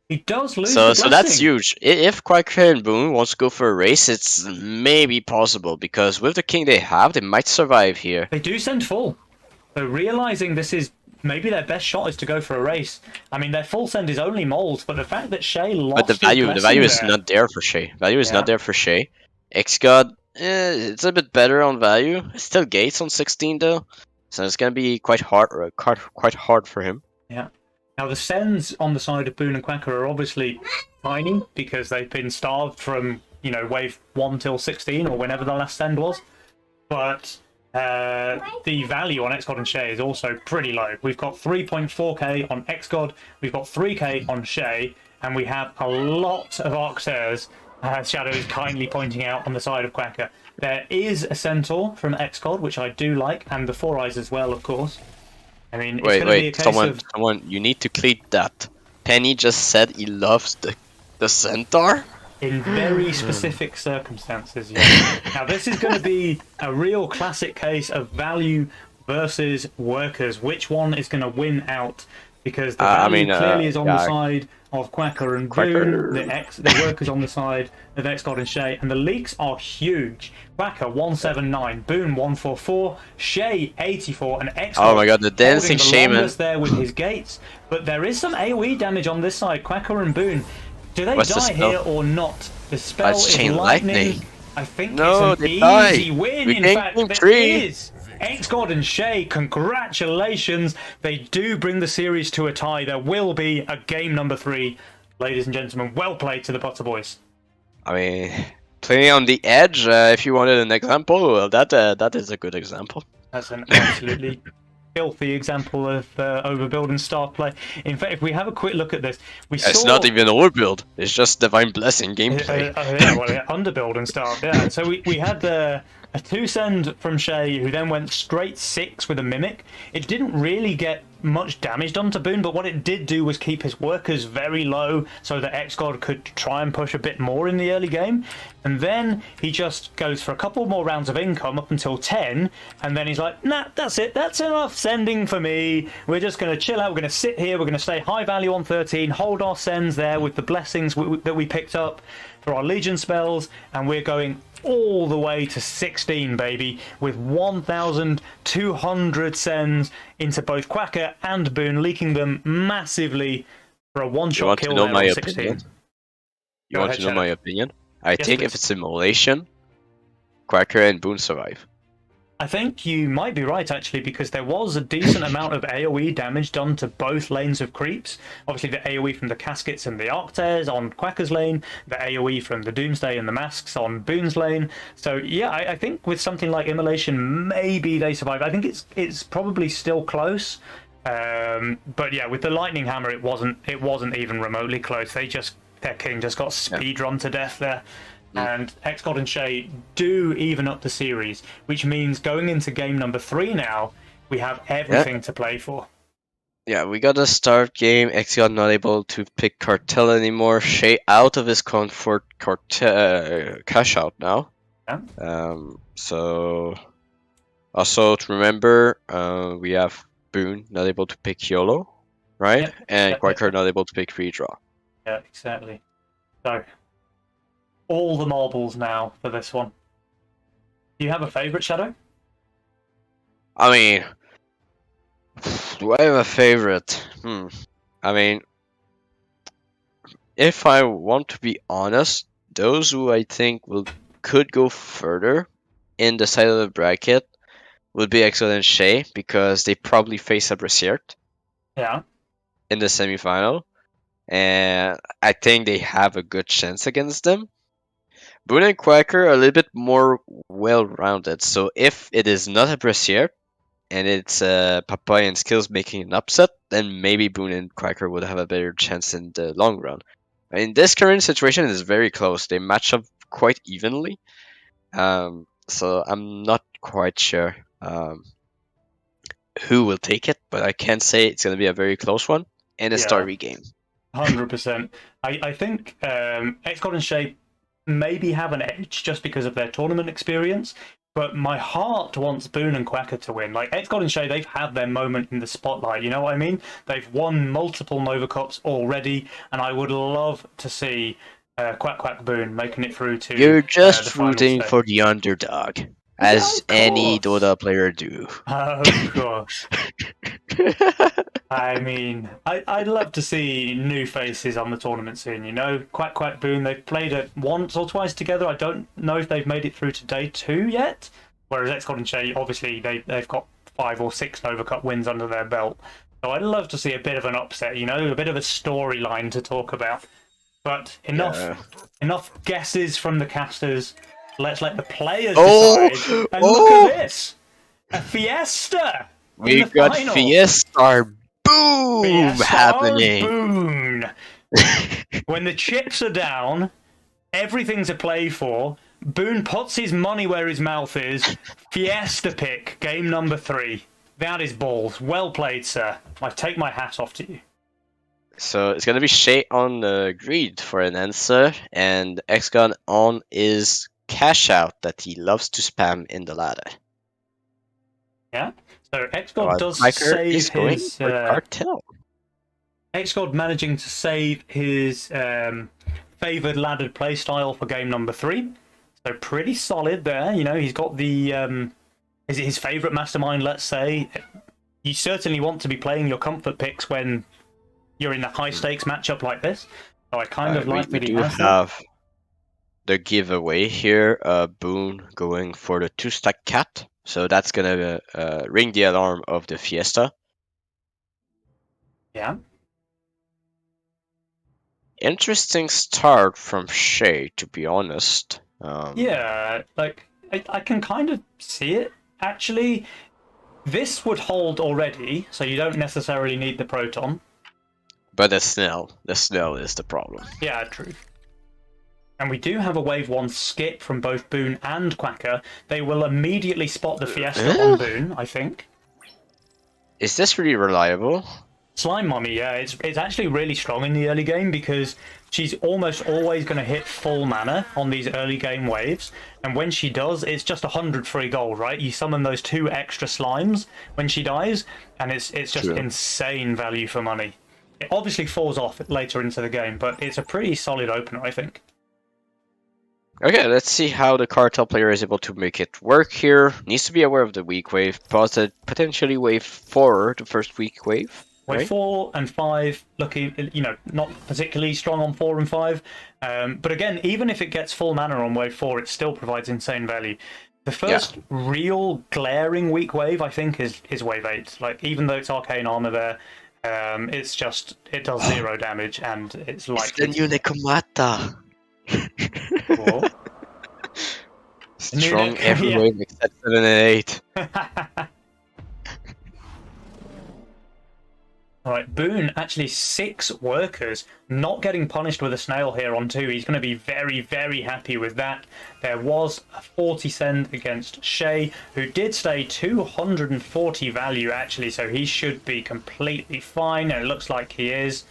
He does lose So the blessing. that's huge. If Quacker and Boone wants to go for a race, it's maybe possible, because with the king they have, they might survive here. They do send full. So realizing this is maybe their best shot is to go for a race. I mean, their full send is only molds, but the fact that Shea lost But the value is there, not there for Shea. Value is not there for Shea. Xgod, it's a bit better on value. It's still gates on 16 though, so it's gonna be quite hard for him. Yeah. Now the sends on the side of Boone and Quacker are obviously tiny because they've been starved from, you know, wave 1 till 16 or whenever the last send was. But the value on Xgod and Shea is also pretty low. We've got 3.4k on Xgod, we've got 3k on Shea, and we have a lot of Arctairs, Shadow is kindly pointing out, on the side of Quacker. There is a Centaur from Xgod, which I do like, and the Four Eyes as well, of course. I mean, it's going to be a case of... someone, you need to clean that. Penny just said he loves the Centaur? In very specific circumstances, yeah. Now, this is going to be a real classic case of value versus workers. Which one is going to win out? Because the value clearly is on the side of Quacker and Boone, the workers on the side of Xgod and Shea, and the leaks are huge. Quacker 179, Boone 144, Shea 84, and Xgod. Oh my god, the dancing shaman there with his gates. But there is some AoE damage on this side. Quacker and Boone. Do they What's die here or not? The spell is chain lightning. I think no, it's an easy win. In fact, it is. Xgod and Shea, congratulations. They do bring the series to a tie. There will be a game number 3. Ladies and gentlemen, well played to the Butter Boys. I mean, playing on the edge, if you wanted an example, that is a good example. That's an absolutely filthy example of overbuild and staff play. In fact, if we have a quick look at this, It's not even overbuild, it's just Divine Blessing gameplay. Underbuild and stuff, yeah. So we had a 2-send from Shea, who then went straight 6 with a Mimic. It didn't really get much damage done to Boone, but what it did do was keep his workers very low so that Xgod could try and push a bit more in the early game. And then he just goes for a couple more rounds of income up until 10, and then he's like, nah, that's it, that's enough sending for me. We're just going to chill out, we're going to sit here, we're going to stay high value on 13, hold our sends there with the blessings that we picked up for our Legion spells, and we're going all the way to 16, baby, with 1,200 sends into both Quacker and Boone, leaking them massively for a one-shot kill there on 16. You want to know my opinion? I think if it's simulation, Quacker and Boone survive. I think you might be right, actually, because there was a decent amount of AoE damage done to both lanes of creeps. Obviously, the AoE from the Caskets and the Arctairs on Quacker's lane, the AoE from the Doomsday and the Masks on Boone's lane. So, yeah, I think with something like Immolation, maybe they survive. I think it's probably still close. But yeah, with the Lightning Hammer, it wasn't even remotely close. Their king just got speed run to death there. And Xgod and Shea do even up the series, which means going into game number 3 now, we have everything to play for. Yeah, we got a start game. Xgod not able to pick Cartel anymore. Shea out of his comfort cash out now. Yeah. So also to remember, we have Boone not able to pick YOLO, right? Yep. And Quacker not able to pick redraw. Yeah, exactly. So all the marbles now for this one. Do you have a favorite, Shadow? I mean, do I have a favorite? I mean, if I want to be honest, those who I think could go further in the side of the bracket would be Xgod and Shea, because they probably face a Brasiert Yeah. in the semifinal, and I think they have a good chance against them. Boone and Quacker are a little bit more well-rounded, so if it is not a Brasier and it's Papaya and Skills making an upset, then maybe Boone and Quacker would have a better chance in the long run. In this current situation, it is very close. They match up quite evenly, so I'm not quite sure who will take it, but I can say it's going to be a very close one and a starry game. 100%. I think Xgod and Shea maybe have an edge just because of their tournament experience, but my heart wants Boone and Quacker to win. Like, Xgod and Shea, they've had their moment in the spotlight, you know what I mean? They've won multiple Nova Cups already, and I would love to see Quack Quack Boone making it through to You're just the final rooting stage. for the underdog, as Yeah, any Dota player do. Of course. I mean, I'd love to see new faces on the tournament scene, you know? Quack Quack Boom, they've played it once or twice together. I don't know if they've made it through to day 2 yet. Whereas Xgod and Shea, obviously, they've got 5 or 6 Nova Cup wins under their belt. So I'd love to see a bit of an upset, you know? A bit of a storyline to talk about. But enough guesses from the casters. Let's let the players decide. And look at this! A fiesta! We've got Fiesta Boom happening. Boom. When the chips are down, everything's a play for. Boone puts his money where his mouth is. Fiesta pick, game number 3. That is balls. Well played, sir. I take my hat off to you. So it's gonna be Shea on the greed for an answer, and Xgod on is cash out that he loves to spam in the ladder. Yeah. So Xgod does save his cartel. Xgod managing to save his favoured laddered playstyle for game number 3. So pretty solid there. You know, he's got the is it his favourite mastermind, let's say. You certainly want to be playing your comfort picks when you're in a high stakes matchup like this. So I kind of like that he has have the giveaway here, Boone going for the 2-stack cat. So that's gonna ring the alarm of the Fiesta. Yeah. Interesting start from Shea, to be honest. Yeah, like I can kind of see it. Actually, this would hold already, so you don't necessarily need the Proton. But the Snell is the problem. Yeah, true. And we do have a Wave 1 skip from both Boone and Quacker. They will immediately spot the Fiesta on Boone, I think. Is this really reliable? Slime Mommy, yeah, it's actually really strong in the early game because she's almost always going to hit full mana on these early game waves. And when she does, it's just 100 free gold, right? You summon those 2 extra slimes when she dies, and it's just insane value for money. It obviously falls off later into the game, but it's a pretty solid opener, I think. Okay, let's see how the cartel player is able to make it work here. Needs to be aware of the weak wave. Potentially wave 4, the first weak wave. Wave right? 4 and 5 looking, you know, not particularly strong on 4 and 5. But again, even if it gets full mana on wave 4, it still provides insane value. The first real glaring weak wave, I think, is wave 8. Like, even though it's arcane armor there, it's just, it does 0 damage, and it's It's likely the new Nekomata. What? Strong every Yeah. wave except 7 and 8. Alright, Boone, actually 6 workers, not getting punished with a snail here on 2. He's going to be very, very happy with that. There was a 40 send against Shea, who did stay 240 value actually, so he should be completely fine, and it looks like he is.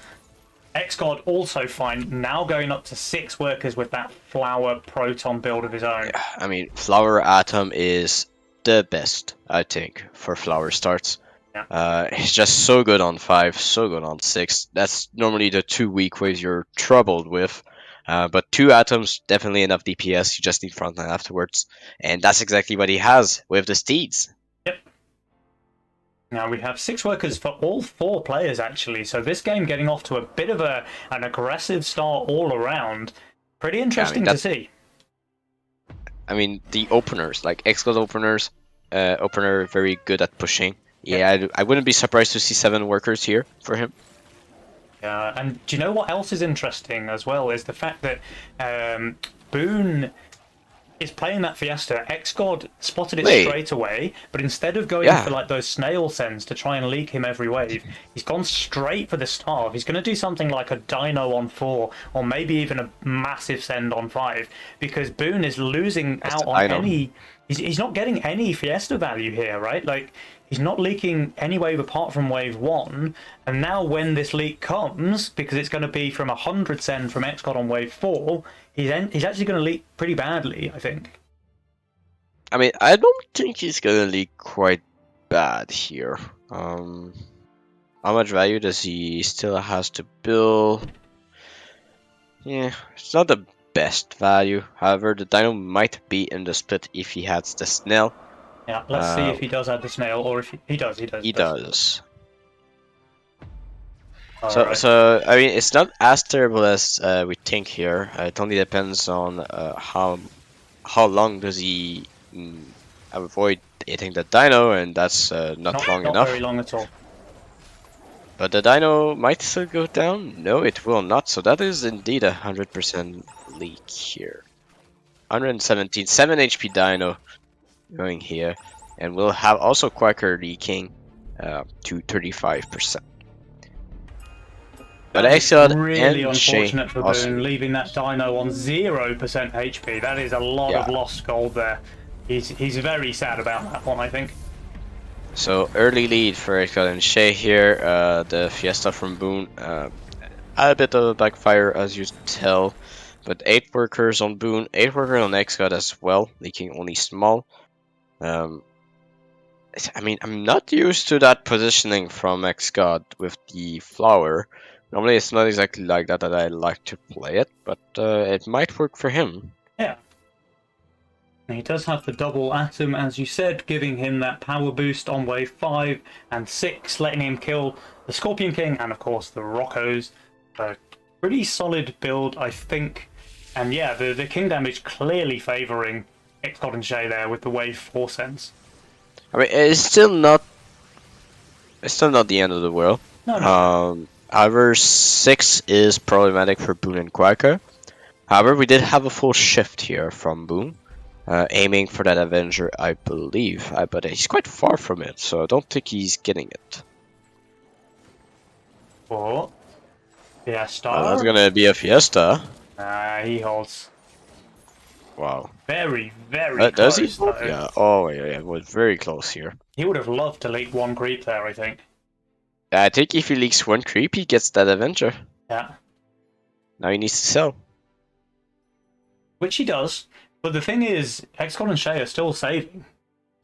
Xgod also fine, now going up to 6 workers with that flower proton build of his own. Yeah, I mean, Flower Atom is the best, I think, for flower starts. Yeah. He's just so good on 5, so good on 6. That's normally the 2 weak ways you're troubled with. But 2 atoms, definitely enough DPS, you just need frontline afterwards. And that's exactly what he has with the steeds. Yep. Now we have 6 workers for all 4 players actually, so this game getting off to a bit of an aggressive start all around. Pretty interesting to see. I mean, the openers, like Xgod openers, opener very good at pushing. Yeah, I wouldn't be surprised to see 7 workers here for him. Yeah, and do you know what else is interesting as well is the fact that Boone is playing that Fiesta. Xgod spotted it straight away, but instead of going for like those snail sends to try and leak him every wave, he's gone straight for the starve. He's going to do something like a dino on 4, or maybe even a massive send on 5, because Boone is losing out on any. He's not getting any Fiesta value here, right? Like, he's not leaking any wave apart from wave 1, and now when this leak comes, because it's going to be from 100 send from Xgod on wave 4, he's actually going to leak pretty badly, I think. I mean, I don't think he's going to leak quite bad here. How much value does he still has to build? Yeah, it's not the best value. However, the dino might be in the split if he has the snail. Yeah, let's see if he does add the snail, or if he does. He does. Right. So I mean, it's not as terrible as we think here. It only depends on how long does he avoid hitting the dino, and that's not long enough. Not very long at all. But the dino might still go down? No, it will not. So that is indeed 100% leak here. 117, 7 HP dino going here. And we'll have also Quacker leaking to 35%. But Xgod really and Shea unfortunate for Boone, leaving that dino on 0% HP. That is a lot of lost gold there. He's very sad about that one, I think. So early lead for Xgod and Shea here. The Fiesta from Boone, a bit of a backfire as you tell, but 8 workers on Boone, 8 workers on Xgod as well, leaking only small. I mean, I'm not used to that positioning from Xgod with the flower. Normally it's not exactly like that I like to play it, but it might work for him. Yeah. He does have the double atom, as you said, giving him that power boost on wave 5 and 6, letting him kill the Scorpion King and, of course, the Roccos. A pretty solid build, I think. And yeah, the King damage clearly favouring Xgod and Shea there with the wave 4 sense. I mean, it's still not the end of the world. No. However, 6 is problematic for Boone and Quacker. However, we did have a full shift here from Boone. Aiming for that Avenger, I believe, but he's quite far from it, so I don't think he's getting it. Oh, Fiesta. Oh, that's gonna be a Fiesta. He holds. Wow. Very, very close. Does he? Though. Yeah. Oh, yeah, it was very close here. He would have loved to leak 1 creep there, I think. I think if he leaks 1 creep, he gets that Avenger. Yeah. Now he needs to sell. Which he does. But the thing is, Xgod and Shea are still saving.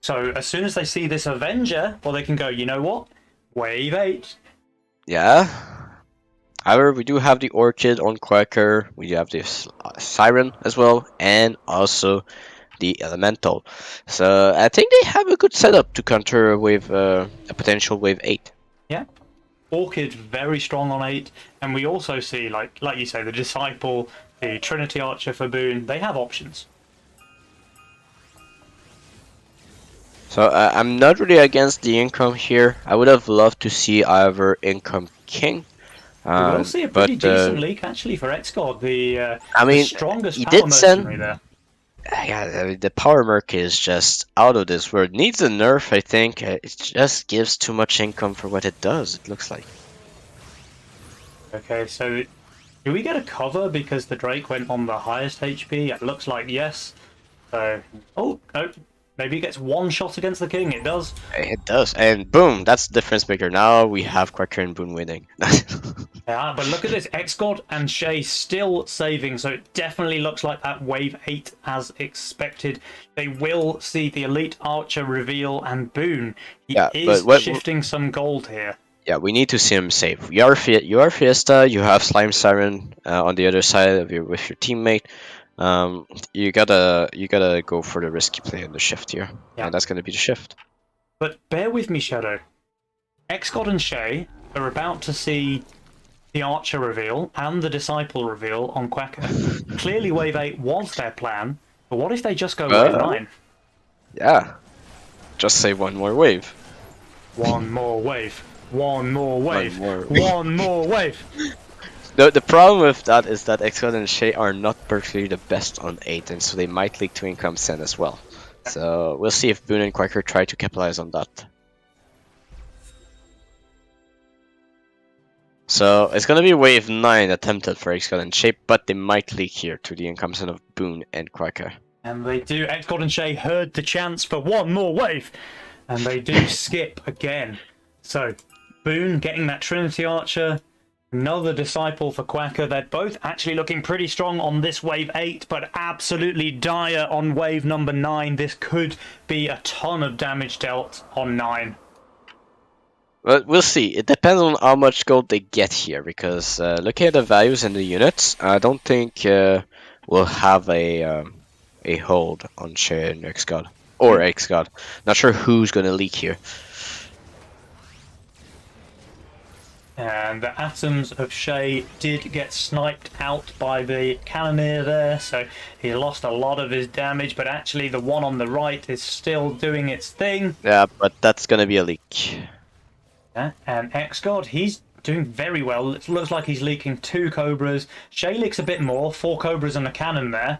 So as soon as they see this Avenger, well, they can go, you know what? Wave 8. Yeah. However, we do have the Orchid on Quacker. We have this Siren as well, and also the Elemental. So I think they have a good setup to counter with a potential wave 8. Yeah. Orchid very strong on 8, and we also see, like you say, the Disciple, the Trinity Archer for Boone. They have options. So I'm not really against the income here. I would have loved to see either income king. We will see a But pretty decent leak actually for Xgod, I the mean, strongest he power did mercenary send. there. Yeah, I mean, the power merc is just out of this world. Needs a nerf, I think. It just gives too much income for what it does. It looks like. Okay, so do we get a cover because the Drake went on the highest HP? It looks like yes. So, oh, no, maybe it gets one shot against the king. It does. It does, and boom, that's the difference maker. Now we have Quacker and Boone winning. Yeah, but look at this. Xgod and Shea still saving, so it definitely looks like that wave 8 as expected. They will see the Elite Archer reveal, and Boone, he Yeah, is but shifting some gold here. yeah, we need to see him save. You are Fiesta. You have Slime Siren on the other side of with your teammate. You gotta go for the risky play in the shift here, Yeah. and that's gonna be the shift. But bear with me, Shadow. Xgod and Shea are about to see the Archer reveal and the Disciple reveal on Quacker. Clearly, wave 8 was their plan, but what if they just go wave 9? Yeah, just save one more wave. One more wave. One more wave. more. One more wave. The problem with that is that Xgod and Shea are not particularly the best on 8, and so they might leak to income send as well. So we'll see if Boone and Quacker try to capitalize on that. So it's gonna be wave 9 attempted for Xgod and Shea, but they might leak here to the income send of Boone and Quacker. And they do. Xgod and Shea heard the chance for one more wave, and they do skip again. So Boone getting that Trinity Archer, another Disciple for Quacker. They're both actually looking pretty strong on this wave 8, but absolutely dire on wave number 9. This could be a ton of damage dealt on 9. But we'll see. It depends on how much gold they get here, because looking at the values in the units, I don't think we'll have a hold on Shea and Xgod. Or Xgod. Not sure who's gonna leak here. And the Atoms of Shea did get sniped out by the Cannoneer there, so he lost a lot of his damage, but actually the one on the right is still doing its thing. Yeah, but that's gonna be a leak. Yeah, and Xgod, he's doing very well. It looks like he's leaking 2 Cobras. Shea leaks a bit more, 4 Cobras and a cannon there.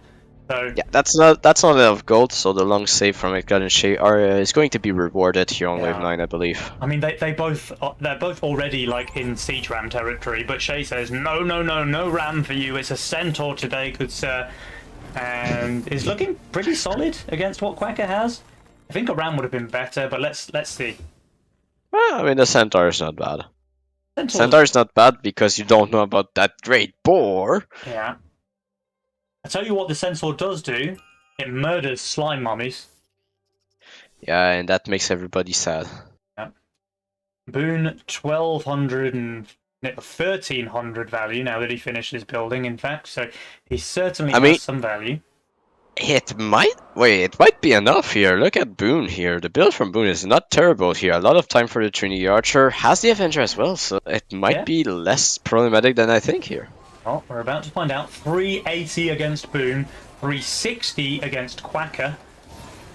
So Yeah, that's not enough gold, so the long save from Xgod and Shea is going to be rewarded here on wave 9, I believe. I mean, they're both already like in siege ram territory, but Shea says no ram for you. It's a centaur today, good sir, and is looking pretty solid against what Quacker has. I think a ram would have been better, but let's see. Well, I mean, the centaur is not bad. Centaur is not bad because you don't know about that great boar. Yeah. I tell you what, the centaur does do. It murders slime mummies. Yeah, and that makes everybody sad. Yeah. Boone 1200 and 1300 value now that he finished his building. In fact, so he certainly has some value. It might be enough here. Look at Boone here. The build from Boone is not terrible here. A lot of time for the Trinity Archer. Has the Avenger as well, so it might be less problematic than I think here. Well, we're about to find out. 380 against Boone, 360 against Quacker.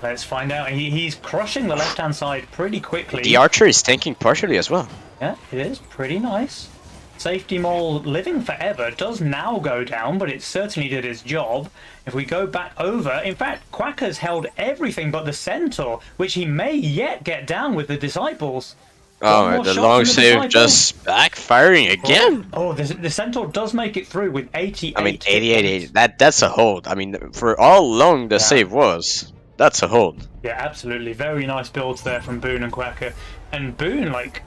Let's find out. He's crushing the left-hand side pretty quickly. The Archer is tanking partially as well. Yeah, it is. Pretty nice. Safety Mole living forever does now go down, but it certainly did its job. If we go back over, in fact, Quacker's held everything but the Centaur, which he may yet get down with the Disciples. Oh, the long save just backfiring again. Oh, the Centaur does make it through with 88. I mean, 88. That's a hold. I mean, for how long the save was, that's a hold. Yeah, absolutely. Very nice builds there from Boone and Quacker. And Boone, like,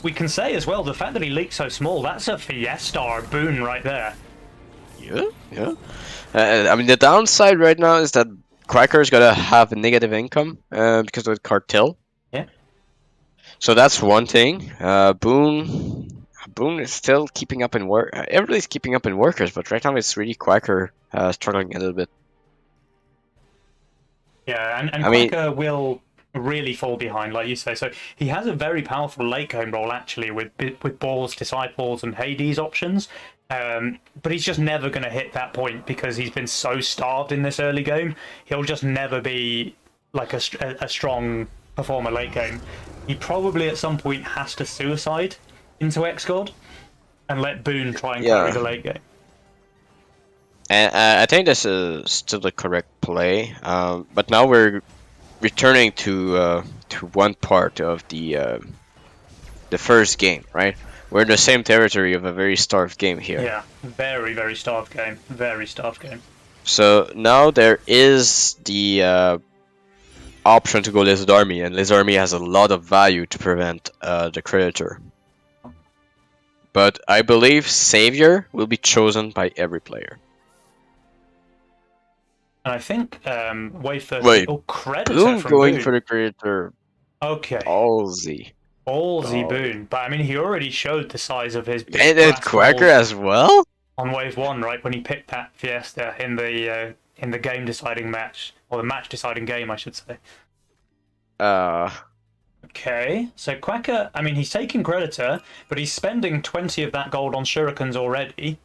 we can say as well, the fact that he leaked so small, that's a Fiesta Boone right there. Yeah. I mean, the downside right now is that Quacker's gotta have a negative income because of the cartel. Yeah. So that's one thing. Boone is still keeping up in work. Everybody's keeping up in workers, but right now it's really Quacker struggling a little bit. Yeah, and Quacker will really fall behind, like you say. So he has a very powerful late game role actually with Balls, Disciples, and Hades options. But he's just never going to hit that point because he's been so starved in this early game. He'll just never be like a strong perform a late game, he probably at some point has to suicide into Xgod and let Boone try and carry the late game. And I think this is still the correct play. But now we're returning to one part of the first game, right? We're in the same territory of a very starved game here. Yeah, very, very starved game. Very starved game. So now there is the option to go Lizard Army, and Lizard Army has a lot of value to prevent the Creditor. But I believe Savior will be chosen by every player. And I think wave 13. Wait, oh, Creditor Boone from going Boone. for the Creditor. Okay. Ballsy. Ballsy Boone. But I mean, he already showed the size of his big And then brass Quacker balls as well? on wave 1, right? When he picked that Fiesta in the game deciding match, or the match deciding game, I should say. Okay, so Quacker, I mean, he's taking Creditor, but he's spending 20 of that gold on shurikens already.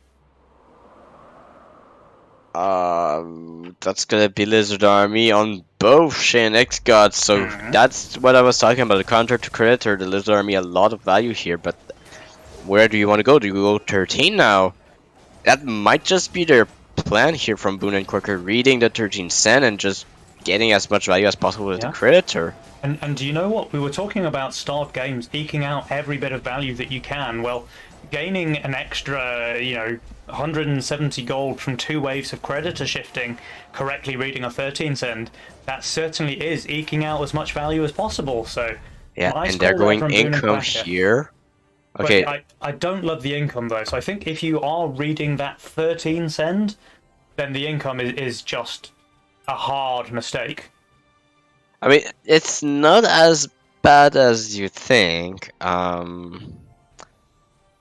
That's gonna be Lizard Army on both Shea and Xgod, so that's what I was talking about. The counter to Creditor, the Lizard Army, a lot of value here, but where do you want to go? Do you go 13 now? That might just be their plan here from Boone and Quacker, reading the 13 cent and just getting as much value as possible with the Creditor. And do you know what? We were talking about starved games, eking out every bit of value that you can. Well, gaining an extra, 170 gold from 2 waves of Creditor shifting, correctly reading a 13 cent, that certainly is eking out as much value as possible. So yeah, nice and they're going from Boone and income Quacker. here. Okay. But I don't love the income though, so I think if you are reading that 13 cent, then the income is just a hard mistake. I mean, it's not as bad as you think. I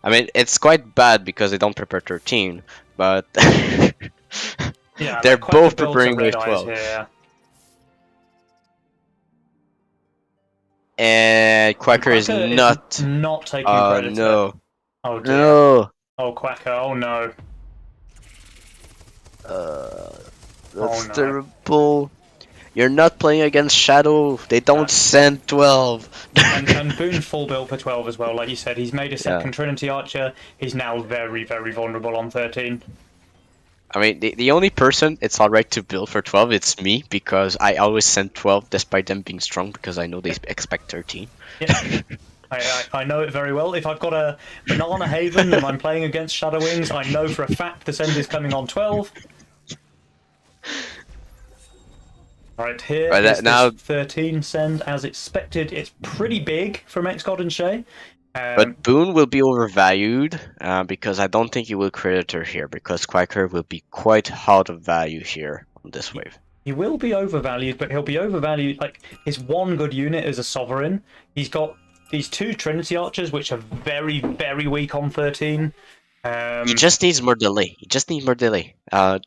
mean, it's quite bad because they don't prepare 13, but yeah, they're like both builds preparing a red wave eyes 12. here. And Quacker is not taking Creditor. No. Oh dear. No. Oh Quacker. Oh no. That's terrible. You're not playing against Shadow. They don't send 12. and Boone full build for 12 as well. Like you said, he's made a second Trinity Archer. He's now very, very vulnerable on 13. I mean, the only person it's alright to build for 12, it's me, because I always send 12 despite them being strong, because I know they expect 13. Yeah. I know it very well. If I've got a Banana Haven and I'm playing against Shadowings, I know for a fact the send is coming on 12. Right, here is now 13 send as expected. It's pretty big from Xgod and Shea. But Boone will be overvalued because I don't think he will Creditor here, because Quacker will be quite out of value here on this wave. He will be overvalued, but he'll be overvalued. Like, his one good unit is a Sovereign. He's got these 2 Trinity Archers, which are very, very weak on 13. He just needs more delay.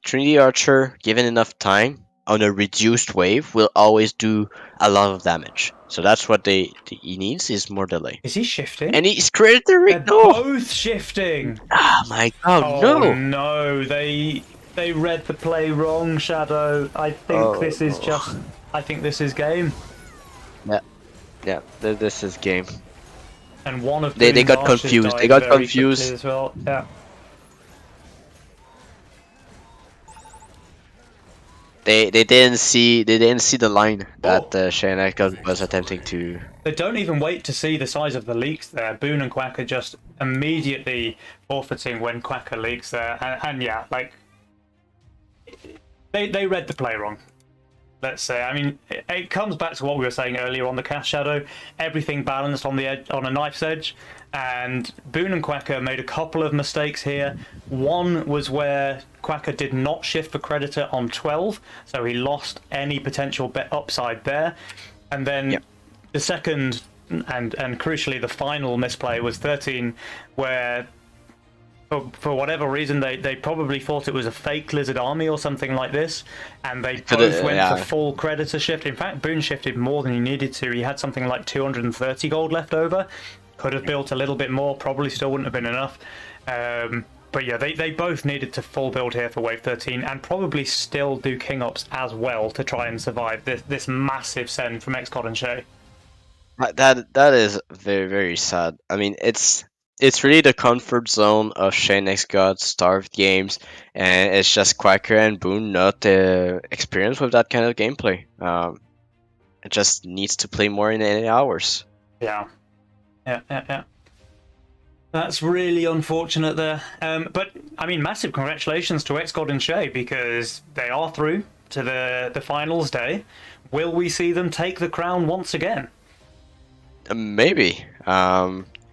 Trinity Archer, given enough time, on a reduced wave, will always do a lot of damage. So that's what he needs, is more delay. Is he shifting? And he's Creditoring! They're both shifting! Oh my god, oh, no! They read the play wrong, Shadow. I think this is just... I think this is game. Yeah, this is game. And one of they got confused. They got confused as well. Yeah. They didn't see the line that Shea and Xgod was attempting to. They don't even wait to see the size of the leaks there. Boone and Quacker just immediately forfeiting when Quacker leaks there, and yeah, like they read the play wrong. Let's say. I mean, it comes back to what we were saying earlier on the cast Shadow. Everything balanced on the edge, on a knife's edge, and Boone and Quacker made a couple of mistakes here. One was where Quacker did not shift for Creditor on 12, so he lost any potential upside there. And then the second and crucially the final misplay was 13, where for whatever reason they probably thought it was a fake Lizard Army or something like this, and they both went for full Creditor shift. In fact, Boone shifted more than he needed to. He had something like 230 gold left over. Could have built a little bit more, probably still wouldn't have been enough. But yeah, they both needed to full build here for wave 13, and probably still do King Ops as well to try and survive this massive send from Xgod and Shea. That is very very sad. I mean, it's really the comfort zone of Shea and Xgod Starved games, and it's just Quacker and Boone not experience with that kind of gameplay. It just needs to play more in 80 hours. Yeah. Yeah. That's really unfortunate there. But I mean, massive congratulations to Xgod and Shea because they are through to the finals day. Will we see them take the crown once again? Maybe.